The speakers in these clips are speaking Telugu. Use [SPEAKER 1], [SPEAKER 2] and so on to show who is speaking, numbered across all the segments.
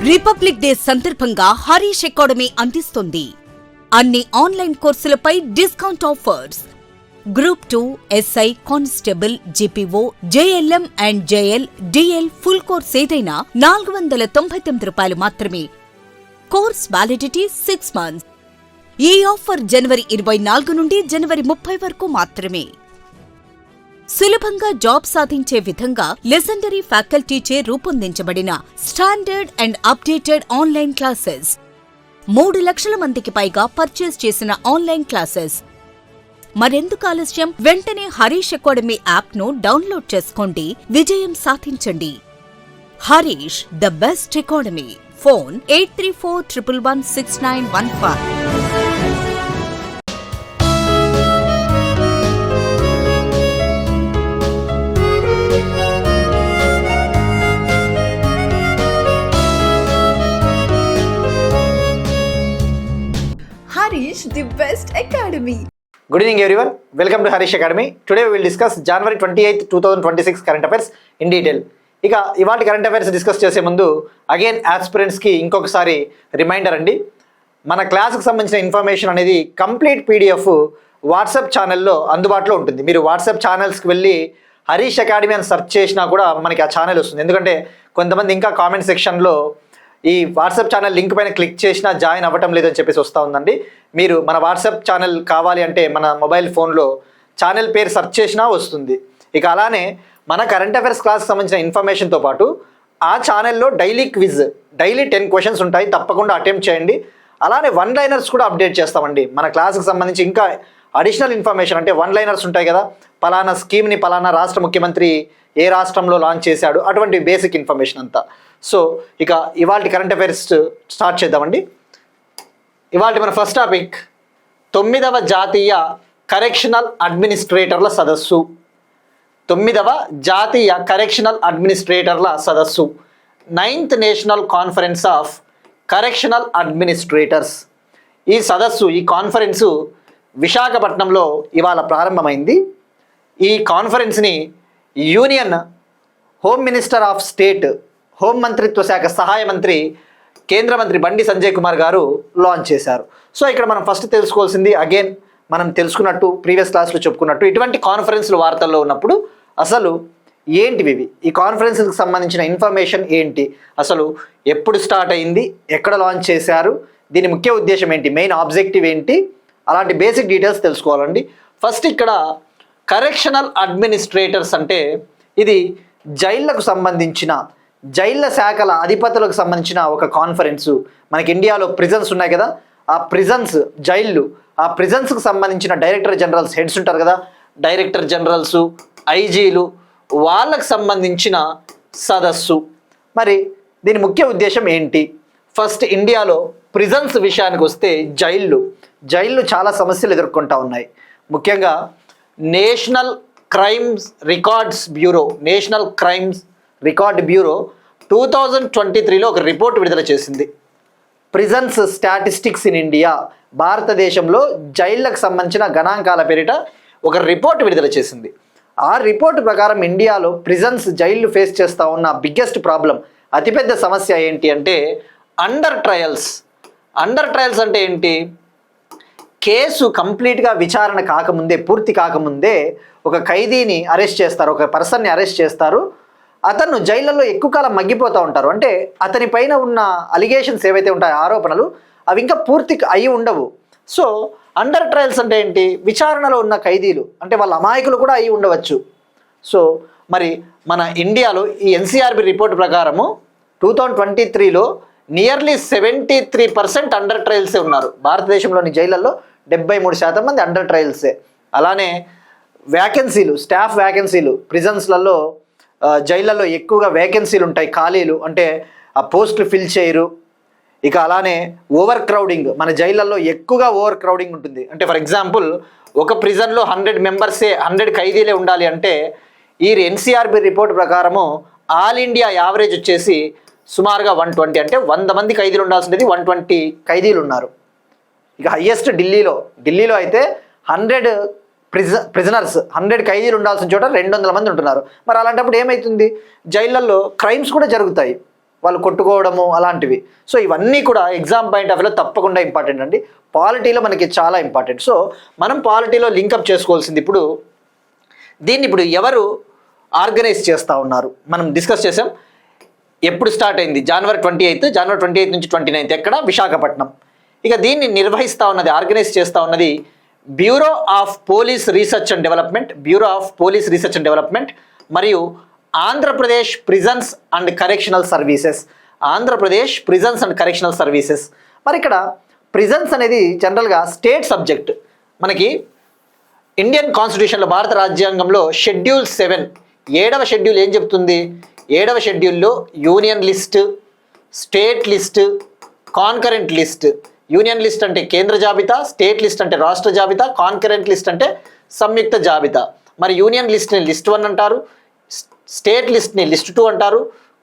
[SPEAKER 1] రిపబ్లిక్ డే సందర్భంగా హరీష్ అకాడమీ అందిస్తుంది అన్ని ఆన్లైన్ కోర్సులపై discount offers. Group 2, SI, constable, GPO, JLM and JL, DL full course ఏదైనా ₹499 మాత్రమే. Course validity 6 months. ఈ ఆఫర్ జనవరి 24 నుండి జనవరి 30 వరకు మాత్రమే. సులభంగా జాబ్ సాధించే విధంగా లెజెండరీ ఫ్యాకల్టీచే రూపొందించబడిన standard and updated online classes. 3 లక్షల మందికి పైగా పర్చేస్ చేసిన ఆన్లైన్ క్లాసెస్. మరెందుకు ఆలస్యం? వెంటనే హరీష్ అకాడమీ యాప్ను డౌన్లోడ్ చేసుకోండి, విజయం సాధించండి. Harish the best academy. Phone 8341116915.
[SPEAKER 2] Harish, the best academy.
[SPEAKER 3] Good evening everyone. Welcome to Harish Academy. Today we will discuss January 28th, 2026 current affairs in detail. ఇక ఇవాళ కరెంట్ అఫైర్స్ డిస్కస్ చేసే ముందు అగైన్ ఆస్పిరెంట్స్కి ఇంకొకసారి రిమైండర్ అండి. మన క్లాస్కి సంబంధించిన ఇన్ఫర్మేషన్ అనేది కంప్లీట్ PDF వాట్సాప్ ఛానల్లో అందుబాటులో ఉంటుంది. మీరు వాట్సాప్ ఛానల్స్కి వెళ్ళి హరీష్ అకాడమీ అని సెర్చ్ చేసినా కూడా మనకి ఆ ఛానల్ వస్తుంది. ఎందుకంటే కొంతమంది ఇంకా కామెంట్ సెక్షన్లో ఈ వాట్సాప్ ఛానల్ లింక్ పైన క్లిక్ చేసినా జాయిన్ అవ్వటం లేదని చెప్పేసి వస్తూ ఉందండి. మీరు మన వాట్సాప్ ఛానల్ కావాలి అంటే మన మొబైల్ ఫోన్లో ఛానల్ పేరు సెర్చ్ చేసినా వస్తుంది. ఇక అలానే మన కరెంట్ అఫైర్స్ క్లాస్కి సంబంధించిన ఇన్ఫర్మేషన్తో పాటు ఆ ఛానల్లో డైలీ క్విజ్, డైలీ 10 క్వశ్చన్స్ ఉంటాయి, తప్పకుండా అటెంప్ట్ చేయండి. అలానే 1 లైనర్స్ కూడా అప్డేట్ చేస్తామండి. మన క్లాస్కి సంబంధించి ఇంకా అడిషనల్ ఇన్ఫర్మేషన్ అంటే 1 లైనర్స్ ఉంటాయి కదా, పలానా స్కీమ్ని పలానా రాష్ట్ర ముఖ్యమంత్రి ఏ రాష్ట్రంలో లాంచ్ చేశాడు, అటువంటి బేసిక్ ఇన్ఫర్మేషన్ అంతా. సో ఇక ఇవాళ కరెంట్ అఫైర్స్ స్టార్ట్ చేద్దామండి. ఇవాళ మన ఫస్ట్ టాపిక్ 9వ జాతీయ కరెక్షనల్ అడ్మినిస్ట్రేటర్ల సదస్సు. 9వ జాతీయ కరెక్షనల్ అడ్మినిస్ట్రేటర్ల సదస్సు, 9th national conference of correctional administrators. ఈ సదస్సు, ఈ కాన్ఫరెన్సు విశాఖపట్నంలో ఇవాళ ప్రారంభమైంది. ఈ కాన్ఫరెన్స్ని union home minister of state, home మంత్రిత్వ శాఖ సహాయ మంత్రి, కేంద్ర మంత్రి బండి సంజయ్ కుమార్ గారు లాంచ్ చేశారు. సో ఇక్కడ మనం ఫస్ట్ తెలుసుకోవాల్సింది, అగైన్ మనం తెలుసుకున్నట్టు ప్రీవియస్ క్లాస్లో చెప్పుకున్నట్టు, ఇటువంటి కాన్ఫరెన్స్లు వార్తల్లో ఉన్నప్పుడు అసలు ఏంటివి ఇవి, ఈ కాన్ఫరెన్స్కి సంబంధించిన ఇన్ఫర్మేషన్ ఏంటి, అసలు ఎప్పుడు స్టార్ట్ అయింది, ఎక్కడ లాంచ్ చేశారు, దీని ముఖ్య ఉద్దేశం ఏంటి, మెయిన్ ఆబ్జెక్టివ్ ఏంటి, అలాంటి బేసిక్ డీటెయిల్స్ తెలుసుకోవాలండి. ఫస్ట్ ఇక్కడ కరెక్షనల్ అడ్మినిస్ట్రేటర్స్ అంటే ఇది జైళ్లకు సంబంధించిన, జైళ్ళ శాఖల అధిపతులకు సంబంధించిన ఒక కాన్ఫరెన్సు. మనకి ఇండియాలో ప్రిజన్స్ ఉన్నాయి కదా, ఆ ప్రిజన్స్, జైళ్ళు, ఆ ప్రిజన్స్కి సంబంధించిన డైరెక్టర్ జనరల్స్, హెడ్స్ ఉంటారు కదా, డైరెక్టర్ జనరల్స్, ఐజీలు, వాళ్ళకు సంబంధించిన సదస్సు. మరి దీని ముఖ్య ఉద్దేశం ఏంటి? ఫస్ట్ ఇండియాలో ప్రిజన్స్ విషయానికి వస్తే జైళ్ళు చాలా సమస్యలు ఎదుర్కొంటూ ఉన్నాయి. ముఖ్యంగా national crimes records bureau, national crimes record bureau 2023లో ఒక రిపోర్ట్ విడుదల చేసింది. ప్రిజన్స్ స్టాటిస్టిక్స్ ఇన్ ఇండియా, భారతదేశంలో జైళ్ళకు సంబంధించిన గణాంకాల పేరిట ఒక రిపోర్ట్ విడుదల చేసింది. ఆ రిపోర్ట్ ప్రకారం ఇండియాలో ప్రిజన్స్, జైళ్ళు ఫేస్ చేస్తూ ఉన్న బిగ్గెస్ట్ ప్రాబ్లం, అతిపెద్ద సమస్య ఏంటి అంటే అండర్ ట్రయల్స్. అండర్ ట్రయల్స్ అంటే ఏంటి? కేసు కంప్లీట్గా విచారణ కాకముందే, పూర్తి కాకముందే ఒక ఖైదీని అరెస్ట్ చేస్తారు, ఒక పర్సన్ని అరెస్ట్ చేస్తారు. అతను జైళ్ళల్లో ఎక్కువ కాలం మగ్గిపోతూ ఉంటారు. అంటే అతని పైన ఉన్న అలిగేషన్స్ ఏవైతే ఉంటాయో, ఆరోపణలు, అవి ఇంకా పూర్తి అయి ఉండవు. సో అండర్ ట్రయల్స్ అంటే ఏంటి? విచారణలో ఉన్న ఖైదీలు, అంటే వాళ్ళ అమాయకులు కూడా అయి ఉండవచ్చు. సో మరి మన ఇండియాలో ఈ NCRB రిపోర్ట్ ప్రకారము 2023లో నియర్లీ 73% అండర్ ట్రయల్సే ఉన్నారు. భారతదేశంలోని జైళ్ళల్లో 73% మంది అండర్ ట్రయల్సే. అలానే వ్యాకెన్సీలు, స్టాఫ్ వ్యాకెన్సీలు, ప్రిజన్స్లలో, జైళ్ళల్లో ఎక్కువగా వేకెన్సీలు ఉంటాయి, ఖాళీలు, అంటే ఆ పోస్టులు ఫిల్ చేయరు. ఇక అలానే ఓవర్ క్రౌడింగ్, మన జైళ్ళల్లో ఎక్కువగా ఓవర్ క్రౌడింగ్ ఉంటుంది. అంటే ఫర్ ఎగ్జాంపుల్ ఒక ప్రిజన్లో 100 మెంబర్సే, 100 ఖైదీలే ఉండాలి అంటే ఈ NCRB రిపోర్ట్ ప్రకారము ఆల్ ఇండియా యావరేజ్ వచ్చేసి సుమారుగా 120, అంటే 100 మంది ఖైదీలు ఉండాల్సింది 120 ఖైదీలు ఉన్నారు. ఇక హయ్యెస్ట్ ఢిల్లీలో అయితే 100 ప్రిజనర్స్ 100 ఖైదీలు ఉండాల్సిన చోట 200 మంది ఉంటున్నారు. మరి అలాంటప్పుడు ఏమవుతుంది? జైళ్ళల్లో క్రైమ్స్ కూడా జరుగుతాయి. వాళ్ళు కొట్టుకోవడము అలాంటివి. సో ఇవన్నీ కూడా ఎగ్జామ్ పాయింట్ ఆఫ్ వ్యూలో తప్పకుండా ఇంపార్టెంట్ అండి. పాలిటీలో మనకి చాలా ఇంపార్టెంట్. సో మనం పాలిటీలో లింకప్ చేసుకోవాల్సింది ఇప్పుడు దీన్ని ఇప్పుడు ఎవరు ఆర్గనైజ్ చేస్తూ ఉన్నారు మనం డిస్కస్ చేసాం. ఎప్పుడు స్టార్ట్ అయింది? జనవరి 28 నుంచి 29 ఎక్కడ? విశాఖపట్నం. ఇక దీన్ని నిర్వహిస్తూ ఉన్నది, ఆర్గనైజ్ చేస్తూ ఉన్నది bureau of police research and development మరియు Andhra Pradesh prisons and correctional services. మరి ఇక్కడ ప్రిజన్స్ అనేది జనరల్గా స్టేట్ సబ్జెక్ట్. మనకి ఇండియన్ కాన్స్టిట్యూషన్లో, భారత రాజ్యాంగంలో షెడ్యూల్ 7 7వ షెడ్యూల్ ఏం చెప్తుంది? 7వ షెడ్యూల్లో union list, state list, concurrent list. Union list అంటే కేంద్ర జాబితా, స్టేట్ లిస్ట్ అంటే రాష్ట్ర జాబితా, కాన్కరెంట్ లిస్ట్ అంటే సంయుక్త జాబితా. మరి యూనియన్ లిస్ట్ని లిస్ట్ 1 అంటారు, స్టేట్ లిస్ట్ని లిస్ట్ 2 అంటారు,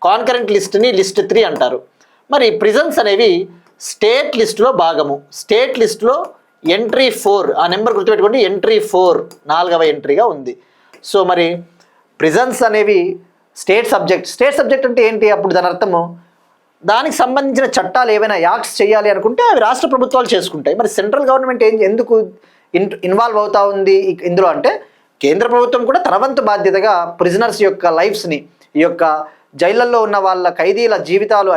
[SPEAKER 3] కాన్కరెంట్ లిస్ట్ని లిస్ట్ 3 అంటారు. మరి ప్రిజన్స్ అనేవి స్టేట్ లిస్టులో భాగము. స్టేట్ లిస్టులో ఎంట్రీ 4, ఆ నెంబర్ గుర్తుపెట్టుకోండి, ఎంట్రీ 4 4వ ఎంట్రీగా ఉంది. సో మరి ప్రిజన్స్ అనేవి స్టేట్ సబ్జెక్ట్ అంటే ఏంటి? అప్పుడు దాని అర్థము దానికి సంబంధించిన చట్టాలు ఏవైనా యాక్ట్స్ చేయాలి అనుకుంటే అవి రాష్ట్ర ప్రభుత్వాలు చేసుకుంటాయి. మరి సెంట్రల్ గవర్నమెంట్ ఎందుకు ఇన్వాల్వ్ అవుతా ఉంది ఇందులో అంటే, కేంద్ర ప్రభుత్వం కూడా తన వంతు బాధ్యతగా ప్రిజనర్స్ యొక్క లైఫ్స్ని, ఈ యొక్క జైళ్ళల్లో ఉన్న వాళ్ళ ఖైదీల జీవితాలు,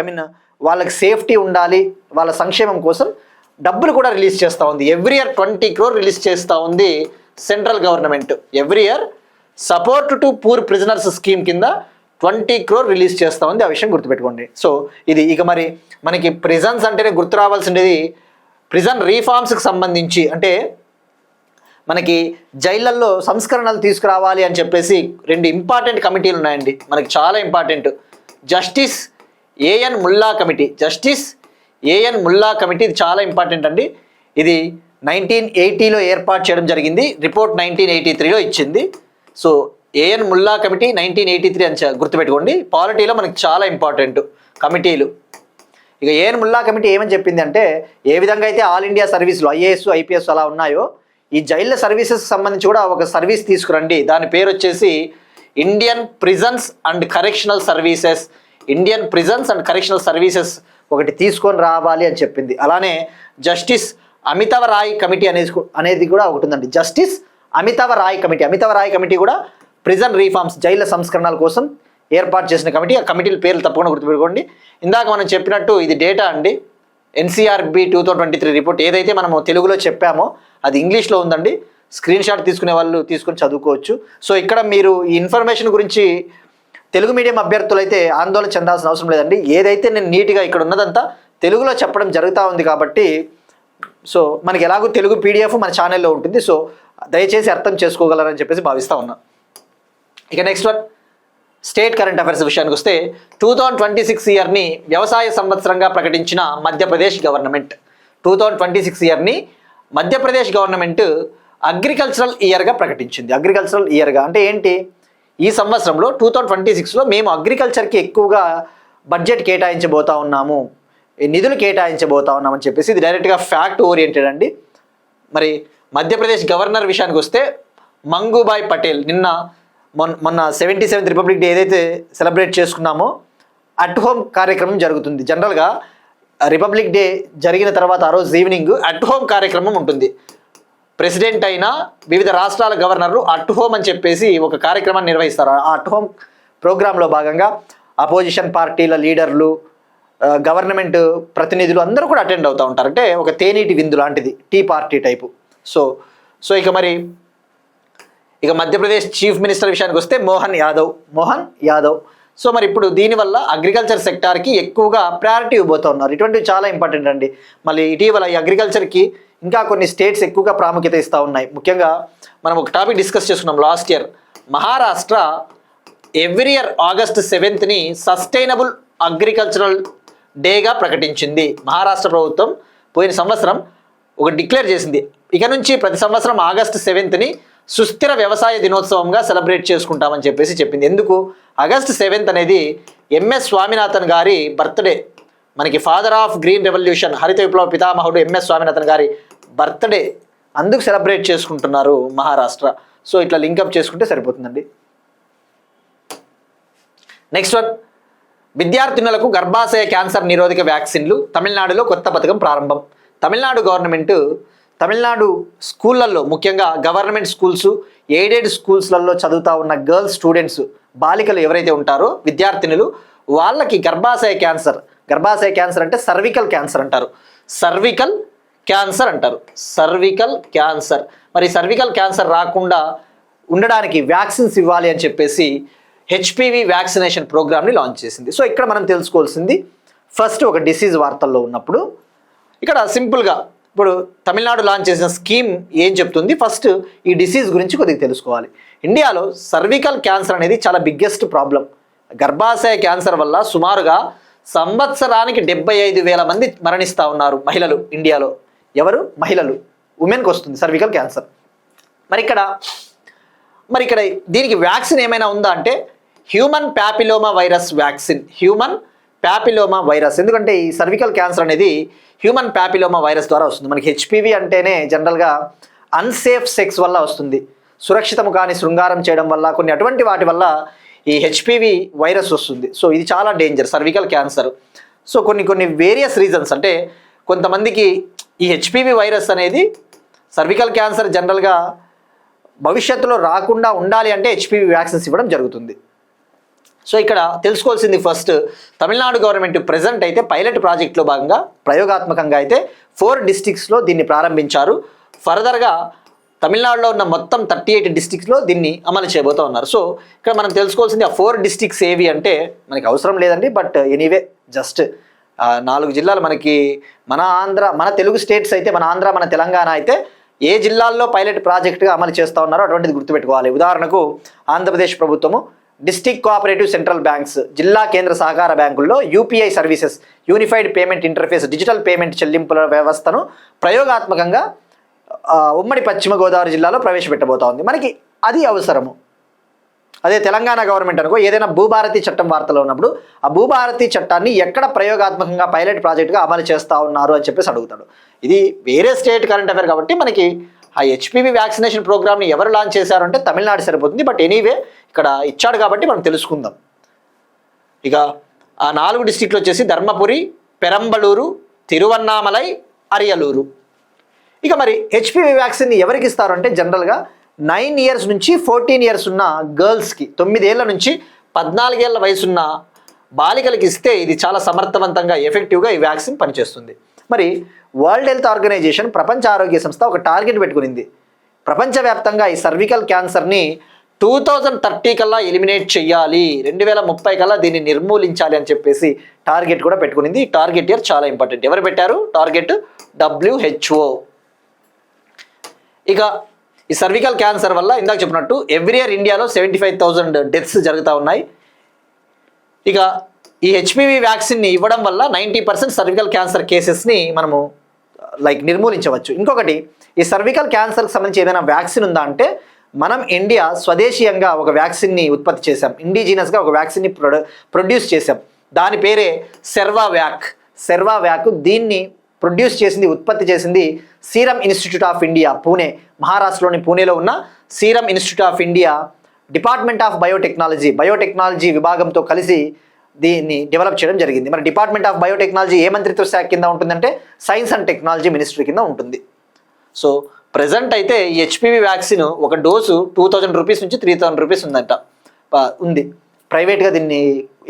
[SPEAKER 3] వాళ్ళకి సేఫ్టీ ఉండాలి, వాళ్ళ సంక్షేమం కోసం డబ్బులు కూడా రిలీజ్ చేస్తూ ఉంది. ఎవ్రీ ఇయర్ 20 crore రిలీజ్ చేస్తూ ఉంది central government. Every year support to poor prisoners scheme కింద 20 crore రిలీజ్ చేస్తూ ఉంది. ఆ విషయం గుర్తుపెట్టుకోండి. సో ఇది ఇక మరి మనకి ప్రిజన్స్ అంటేనే గుర్తు రావాల్సింది ప్రిజన్ రీఫార్మ్స్కి సంబంధించి, అంటే మనకి జైళ్ళల్లో సంస్కరణలు తీసుకురావాలి అని చెప్పేసి 2 ఇంపార్టెంట్ కమిటీలు ఉన్నాయండి, మనకి చాలా important. Justice A N Mulla committee ఇది చాలా ఇంపార్టెంట్ అండి. ఇది 1980లో ఏర్పాటు చేయడం జరిగింది. రిపోర్ట్ 1983లో ఇచ్చింది. సో ఏఎన్ ముల్లా కమిటీ 1983 అని గుర్తుపెట్టుకోండి. పాలిటీలో మనకి చాలా ఇంపార్టెంట్ కమిటీలు. ఇక ఏఎన్ ముల్లా కమిటీ ఏమని చెప్పింది అంటే, ఏ విధంగా అయితే ఆల్ ఇండియా సర్వీసులు ఐఏఎస్ ఐపీఎస్ అలా ఉన్నాయో, ఈ జైళ్ళ సర్వీసెస్ సంబంధించి కూడా ఒక సర్వీస్ తీసుకురండి. దాని పేరు వచ్చేసి Indian prisons and correctional services ఒకటి తీసుకొని రావాలి అని చెప్పింది. అలానే జస్టిస్ అమితవ రాయ్ కమిటీ అనేది కూడా ఒకటి ఉందండి. జస్టిస్ అమితవ రాయ్ కమిటీ కూడా ప్రిజన్ రీఫార్మ్స్, జైళ్ళ సంస్కరణల కోసం ఏర్పాటు చేసిన కమిటీ. ఆ కమిటీల పేర్లు తప్పకుండా గుర్తుపెట్టుకోండి. ఇందాక మనం చెప్పినట్టు ఇది డేటా అండి. ఎన్సీఆర్బి 2023 రిపోర్ట్ ఏదైతే మనము తెలుగులో చెప్పామో అది ఇంగ్లీష్లో ఉందండి. స్క్రీన్ షాట్ తీసుకునే వాళ్ళు తీసుకొని చదువుకోవచ్చు. సో ఇక్కడ మీరు ఈ ఇన్ఫర్మేషన్ గురించి తెలుగు మీడియం అభ్యర్థులు అయితే ఆందోళన చెందాల్సిన అవసరం లేదండి. ఏదైతే నేను నీట్గా ఇక్కడ ఉన్నదంతా తెలుగులో చెప్పడం జరుగుతూ ఉంది కాబట్టి, సో మనకి ఎలాగో తెలుగు పీడిఎఫ్ మన ఛానల్లో ఉంటుంది. సో దయచేసి అర్థం చేసుకోగలరని చెప్పేసి భావిస్తూ ఉన్నా. ఇక next one, state current affairs విషయానికి వస్తే 2026 ఇయర్ని వ్యవసాయ సంవత్సరంగా ప్రకటించిన మధ్యప్రదేశ్ గవర్నమెంట్. 2026 ఇయర్ని మధ్యప్రదేశ్ గవర్నమెంట్ అగ్రికల్చరల్ ఇయర్గా ప్రకటించింది. అగ్రికల్చరల్ ఇయర్గా అంటే ఏంటి? ఈ సంవత్సరంలో 2026లో మేము అగ్రికల్చర్కి ఎక్కువగా బడ్జెట్ కేటాయించబోతా ఉన్నాము, నిధులు కేటాయించబోతా ఉన్నామని చెప్పేసి ఇది డైరెక్ట్గా ఫ్యాక్ట్ ఓరియంటెడ్ అండి. మరి మధ్యప్రదేశ్ గవర్నర్ విషయానికి వస్తే మంగూభాయ్ పటేల్ మొన్న 77th రిపబ్లిక్ డే ఏదైతే సెలబ్రేట్ చేసుకున్నామో అట్ హోమ్ కార్యక్రమం జరుగుతుంది. జనరల్గా రిపబ్లిక్ డే జరిగిన తర్వాత ఆ రోజు ఈవినింగ్ అట్ హోమ్ కార్యక్రమం ఉంటుంది. ప్రెసిడెంట్ అయినా వివిధ రాష్ట్రాల గవర్నర్లు అట్ హోమ్ అని చెప్పేసి ఒక కార్యక్రమాన్ని నిర్వహిస్తారు. ఆ అట్ హోమ్ ప్రోగ్రాంలో భాగంగా అపోజిషన్ పార్టీల లీడర్లు, గవర్నమెంట్ ప్రతినిధులు అందరూ కూడా అటెండ్ అవుతూ ఉంటారు. అంటే ఒక తేనీటి విందు లాంటిది, టీ పార్టీ టైపు. సో ఇక మధ్యప్రదేశ్ చీఫ్ మినిస్టర్ విషయానికి వస్తే మోహన్ యాదవ్. సో మరి ఇప్పుడు దీనివల్ల అగ్రికల్చర్ సెక్టార్కి ఎక్కువగా ప్రయారిటీ ఇవ్వబోతూ ఉన్నారు. ఇటువంటివి చాలా ఇంపార్టెంట్ అండి. మళ్ళీ ఇటీవల ఈ అగ్రికల్చర్కి ఇంకా కొన్ని స్టేట్స్ ఎక్కువగా ప్రాముఖ్యత ఇస్తూ ఉన్నాయి. ముఖ్యంగా మనం ఒక టాపిక్ డిస్కస్ చేసుకున్నాం last year. Maharashtra every year August 7th sustainable agricultural డేగా ప్రకటించింది. మహారాష్ట్ర ప్రభుత్వం పోయిన సంవత్సరం ఒక డిక్లేర్ చేసింది, ఇక నుంచి ప్రతి సంవత్సరం August 7th సుస్థిర వ్యవసాయ దినోత్సవంగా సెలబ్రేట్ చేసుకుంటామని చెప్పేసి చెప్పింది. ఎందుకు? August 7th అనేది ఎంఎస్ స్వామినాథన్ గారి బర్త్డే. మనకి ఫాదర్ ఆఫ్ గ్రీన్ రెవల్యూషన్, హరిత విప్లవ పితామహుడు ఎంఎస్ స్వామినాథన్ గారి బర్త్డే, అందుకు సెలబ్రేట్ చేసుకుంటున్నారు మహారాష్ట్ర. సో ఇట్లా లింకప్ చేసుకుంటే సరిపోతుందండి. నెక్స్ట్ వన్, విద్యార్థినులకు గర్భాశయ క్యాన్సర్ నిరోధక వ్యాక్సిన్లు తమిళనాడులో కొత్త పథకం ప్రారంభం. తమిళనాడు గవర్నమెంట్ తమిళనాడు స్కూళ్ళల్లో, ముఖ్యంగా గవర్నమెంట్ స్కూల్స్, ఎయిడెడ్ స్కూల్స్లలో చదువుతా ఉన్న గర్ల్స్ స్టూడెంట్స్, బాలికలు ఎవరైతే ఉంటారో విద్యార్థినులు, వాళ్ళకి గర్భాశయ క్యాన్సర్ అంటే సర్వికల్ క్యాన్సర్ అంటారు. సర్వికల్ క్యాన్సర్ మరి సర్వికల్ క్యాన్సర్ రాకుండా ఉండడానికి వ్యాక్సిన్స్ ఇవ్వాలి అని చెప్పేసి హెచ్పివి వ్యాక్సినేషన్ ప్రోగ్రామ్ని లాంచ్ చేసింది. సో ఇక్కడ మనం తెలుసుకోవాల్సింది ఫస్ట్ ఒక డిసీజ్ వార్తల్లో ఉన్నప్పుడు ఇక్కడ సింపుల్గా ఇప్పుడు తమిళనాడు లాంచ్ చేసిన స్కీమ్ ఏం చెప్తుంది, ఫస్ట్ ఈ డిసీజ్ గురించి కొద్దిగా తెలుసుకోవాలి. ఇండియాలో సర్వికల్ క్యాన్సర్ అనేది చాలా బిగ్గెస్ట్ ప్రాబ్లం. గర్భాశయ క్యాన్సర్ వల్ల సుమారుగా సంవత్సరానికి 75,000 మంది మరణిస్తూ ఉన్నారు మహిళలు ఇండియాలో. ఎవరు? మహిళలు, ఉమెన్కి వస్తుంది సర్వికల్ క్యాన్సర్. మరి ఇక్కడ దీనికి వ్యాక్సిన్ ఏమైనా ఉందా అంటే హ్యూమన్ ప్యాపిలోమా వైరస్ వ్యాక్సిన్. ఎందుకంటే ఈ సర్వికల్ క్యాన్సర్ అనేది హ్యూమన్ ప్యాపిలోమా వైరస్ ద్వారా వస్తుంది. మనకి హెచ్పివి అంటేనే జనరల్గా అన్సేఫ్ సెక్స్ వల్ల వస్తుంది, సురక్షితము కాని శృంగారం చేయడం వల్ల, కొన్ని అటువంటి వాటి వల్ల ఈ హెచ్పివి వైరస్ వస్తుంది. సో ఇది చాలా డేంజర్ సర్వికల్ క్యాన్సర్. సో కొన్ని వేరియస్ రీజన్స్, అంటే కొంతమందికి ఈ హెచ్పివి వైరస్ అనేది సర్వికల్ క్యాన్సర్ జనరల్గా భవిష్యత్తులో రాకుండా ఉండాలి అంటే హెచ్పివి వ్యాక్సిన్స్ ఇవ్వడం జరుగుతుంది. సో ఇక్కడ తెలుసుకోవాల్సింది ఫస్ట్, తమిళనాడు గవర్నమెంట్ ప్రెజెంట్ అయితే పైలట్ ప్రాజెక్ట్లో భాగంగా ప్రయోగాత్మకంగా అయితే 4 డిస్ట్రిక్ట్స్లో దీన్ని ప్రారంభించారు. ఫర్దర్గా తమిళనాడులో ఉన్న మొత్తం 38 డిస్ట్రిక్ట్స్లో దీన్ని అమలు చేయబోతూ ఉన్నారు. సో ఇక్కడ మనం తెలుసుకోవాల్సింది ఆ 4 డిస్ట్రిక్ట్స్ ఏవి అంటే మనకి అవసరం లేదండి, బట్ ఎనీవే జస్ట్ 4 జిల్లాలు మనకి మన తెలుగు స్టేట్స్ అయితే, మన ఆంధ్ర, మన తెలంగాణ అయితే ఏ జిల్లాల్లో పైలట్ ప్రాజెక్టుగా అమలు చేస్తూ ఉన్నారో అటువంటిది గుర్తుపెట్టుకోవాలి. ఉదాహరణకు ఆంధ్రప్రదేశ్ ప్రభుత్వము డిస్ట్రిక్ట్ కోఆపరేటివ్ సెంట్రల్ బ్యాంక్స్, జిల్లా కేంద్ర సహకార బ్యాంకుల్లో UPI services, unified payment interface, digital payment చెల్లింపుల వ్యవస్థను ప్రయోగాత్మకంగా ఉమ్మడి పశ్చిమ గోదావరి జిల్లాలో ప్రవేశపెట్టబోతా ఉంది. మనకి అది అవసరము. అదే తెలంగాణ గవర్నమెంట్ అనుకో ఏదైనా భూభారతి చట్టం వార్తలో ఉన్నప్పుడు ఆ భూభారతి చట్టాన్ని ఎక్కడ ప్రయోగాత్మకంగా పైలట్ ప్రాజెక్టుగా అమలు చేస్తూ ఉన్నారు అని చెప్పేసి అడుగుతాడు. ఇది వేరే స్టేట్ కరెంట్ అఫేర్ కాబట్టి మనకి ఆ హెచ్పివి వ్యాక్సినేషన్ ప్రోగ్రామ్ని ఎవరు లాంచ్ చేశారంటే తమిళనాడు సరిపోతుంది. బట్ ఎనీవే ఇక్కడ ఇచ్చాడు కాబట్టి మనం తెలుసుకుందాం. ఇక ఆ 4 డిస్ట్రిక్ట్లు వచ్చేసి ధర్మపురి, పెరంబలూరు, తిరువన్నామలై, అరియలూరు. ఇక మరి హెచ్పివి వ్యాక్సిన్ని ఎవరికి ఇస్తారు అంటే జనరల్గా 9 ఇయర్స్ నుంచి 14 ఇయర్స్ ఉన్న గర్ల్స్కి, 9 ఏళ్ల నుంచి 14 ఏళ్ల వయసున్న బాలికలకి ఇస్తే ఇది చాలా సమర్థవంతంగా ఎఫెక్టివ్గా ఈ వ్యాక్సిన్ పనిచేస్తుంది. మరి వరల్డ్ హెల్త్ ఆర్గనైజేషన్, ప్రపంచ ఆరోగ్య సంస్థ ఒక టార్గెట్ పెట్టుకునింది. ప్రపంచవ్యాప్తంగా ఈ సర్వికల్ క్యాన్సర్ని 2030 కల్లా ఎలిమినేట్ చెయ్యాలి, 2030 కల్లా దీన్ని నిర్మూలించాలి అని చెప్పేసి టార్గెట్ కూడా పెట్టుకునింది. ఈ టార్గెట్ ఇయర్ చాలా ఇంపార్టెంట్. ఎవరు పెట్టారు టార్గెట్? WHO. ఇక ఈ సర్వికల్ క్యాన్సర్ వల్ల ఇందాక చెప్పినట్టు ఎవ్రీ ఇయర్ ఇండియాలో 75,000 డెత్స్ జరుగుతూ ఉన్నాయి. ఇక ఈ హెచ్పివి వ్యాక్సిన్ని ఇవ్వడం వల్ల 90% సర్వికల్ క్యాన్సర్ కేసెస్ని మనము నిర్మూలించవచ్చు. ఇంకొకటి, ఈ సర్వికల్ క్యాన్సర్కి సంబంధించి ఏదైనా వ్యాక్సిన్ ఉందా అంటే మనం ఇండియా స్వదేశీయంగా ఒక వ్యాక్సిన్ని ఉత్పత్తి చేశాం, ఇండిజినస్గా ఒక వ్యాక్సిన్ని ప్రొడ్యూస్ చేశాం. దాని పేరే సెర్వావ్యాక్. దీన్ని ప్రొడ్యూస్ చేసింది, ఉత్పత్తి చేసింది serum institute of India, Pune, మహారాష్ట్రలోని పూణేలో ఉన్న serum institute of India department of biotechnology విభాగంతో కలిసి దీన్ని డెవలప్ చేయడం జరిగింది. మరి డిపార్ట్మెంట్ ఆఫ్ బయోటెక్నాలజీ ఏ మంత్రిత్వ శాఖ కింద ఉంటుందంటే సైన్స్ అండ్ టెక్నాలజీ మినిస్ట్రీ కింద ఉంటుంది. సో ప్రజెంట్ అయితే ఈ హెచ్పివి వ్యాక్సిన్ ఒక డోసు 2,000 రూపీస్ నుంచి 3,000 రూపీస్ ఉంది. ప్రైవేట్గా దీన్ని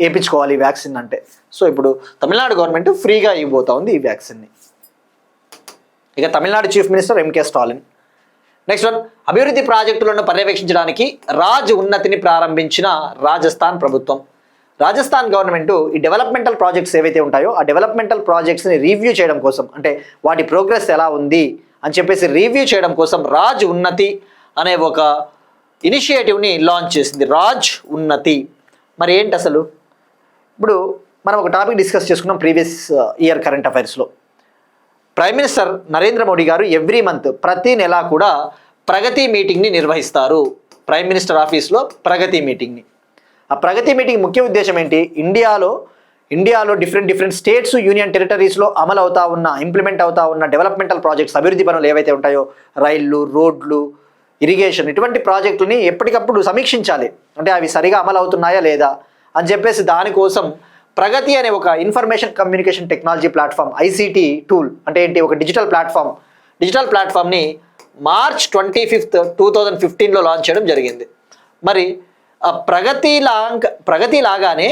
[SPEAKER 3] వేయించుకోవాలి ఈ వ్యాక్సిన్ అంటే. సో ఇప్పుడు తమిళనాడు గవర్నమెంట్ ఫ్రీగా ఇవ్వబోతా ఉంది ఈ వ్యాక్సిన్ని. ఇక Tamil Nadu chief minister M K Stalin. Next one, అభివృద్ధి ప్రాజెక్టులను పర్యవేక్షించడానికి రాజ్ ఉన్నతిని ప్రారంభించిన రాజస్థాన్ ప్రభుత్వం. రాజస్థాన్ గవర్నమెంట్ ఈ డెవలప్మెంటల్ ప్రాజెక్ట్స్ ఏవైతే ఉంటాయో ఆ డెవలప్మెంటల్ ప్రాజెక్ట్స్ని రివ్యూ చేయడం కోసం, అంటే వాటి ప్రోగ్రెస్ ఎలా ఉంది అని చెప్పేసి రివ్యూ చేయడం కోసం రాజ్ ఉన్నతి అనే ఒక ఇనిషియేటివ్ని లాంచ్ చేసింది. రాజ్ ఉన్నతి మరి ఏంటి అసలు? ఇప్పుడు మనం ఒక టాపిక్ డిస్కస్ చేసుకున్నాం ప్రీవియస్ ఇయర్ కరెంట్ అఫైర్స్లో. Prime minister Narendra Modi garu every month, ప్రతి నెల కూడా ప్రగతి మీటింగ్ని నిర్వహిస్తారు. ప్రైమ్ మినిస్టర్ ఆఫీస్లో ప్రగతి మీటింగ్ని. ఆ ప్రగతి మీటింగ్ ముఖ్య ఉద్దేశం ఏంటి? ఇండియాలో డిఫరెంట్ స్టేట్స్, యూనియన్ టెరిటరీస్లో అమలు అవుతా ఉన్న, ఇంప్లిమెంట్ అవుతా ఉన్న డెవలప్మెంటల్ ప్రాజెక్ట్స్, అభివృద్ధి పనులు ఏవైతే ఉంటాయో, రైళ్లు, రోడ్లు, ఇరిగేషన్, ఇటువంటి ప్రాజెక్టులని ఎప్పటికప్పుడు సమీక్షించాలి. అంటే అవి సరిగా అమలు అవుతున్నాయా లేదా అని చెప్పేసి దానికోసం ప్రగతి అనే ఒక information communication technology platform, ICT tool అంటే ఏంటి, ఒక డిజిటల్ ప్లాట్ఫామ్ని మార్చ్ 25, 2015లో లాంచ్ చేయడం జరిగింది. మరి ప్రగతి లాగానే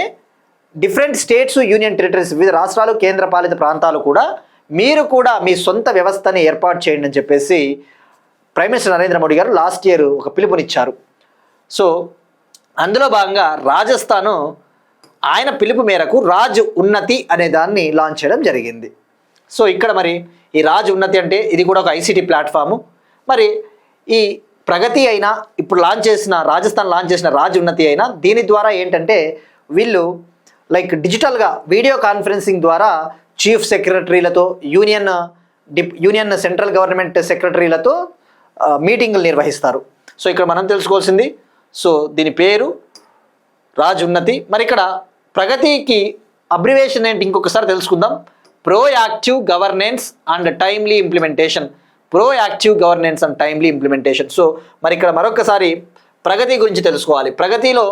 [SPEAKER 3] డిఫరెంట్ స్టేట్స్, యూనియన్ టెరిటరీస్, వివిధ రాష్ట్రాలు, కేంద్రపాలిత ప్రాంతాలు కూడా మీరు కూడా మీ సొంత వ్యవస్థని ఏర్పాటు చేయండి అని చెప్పేసి ప్రైమ్ మినిస్టర్ నరేంద్ర మోడీ గారు లాస్ట్ ఇయర్ ఒక పిలుపునిచ్చారు. సో అందులో భాగంగా రాజస్థాను ఆయన పిలుపు మేరకు రాజ్ ఉన్నతి అనే దాన్ని లాంచ్ చేయడం జరిగింది. సో ఇక్కడ మరి ఈ రాజ్ ఉన్నతి అంటే ఇది కూడా ఒక ఐసిటి ప్లాట్ఫాము. మరి ఈ ప్రగతి అయినా ఇప్పుడు రాజస్థాన్ లాంచ్ చేసిన రాజ్ ఉన్నతి అయినా దీని ద్వారా ఏంటంటే వీళ్ళు లైక్ డిజిటల్గా వీడియో కాన్ఫరెన్సింగ్ ద్వారా చీఫ్ సెక్రటరీలతో, యూనియన్ సెంట్రల్ గవర్నమెంట్ సెక్రటరీలతో మీటింగులు నిర్వహిస్తారు. సో ఇక్కడ మనం తెలుసుకోవాల్సింది, సో దీని పేరు రాజ్ ఉన్నతి. మరి ఇక్కడ ప్రగతికి అబ్రివేషన్ ఏంటి ఇంకొకసారి తెలుసుకుందాం. Proactive governance and timely implementation. So మరి ఇక్కడ మరొకసారి ప్రగతి గురించి తెలుసుకోవాలి. ప్రగతిలో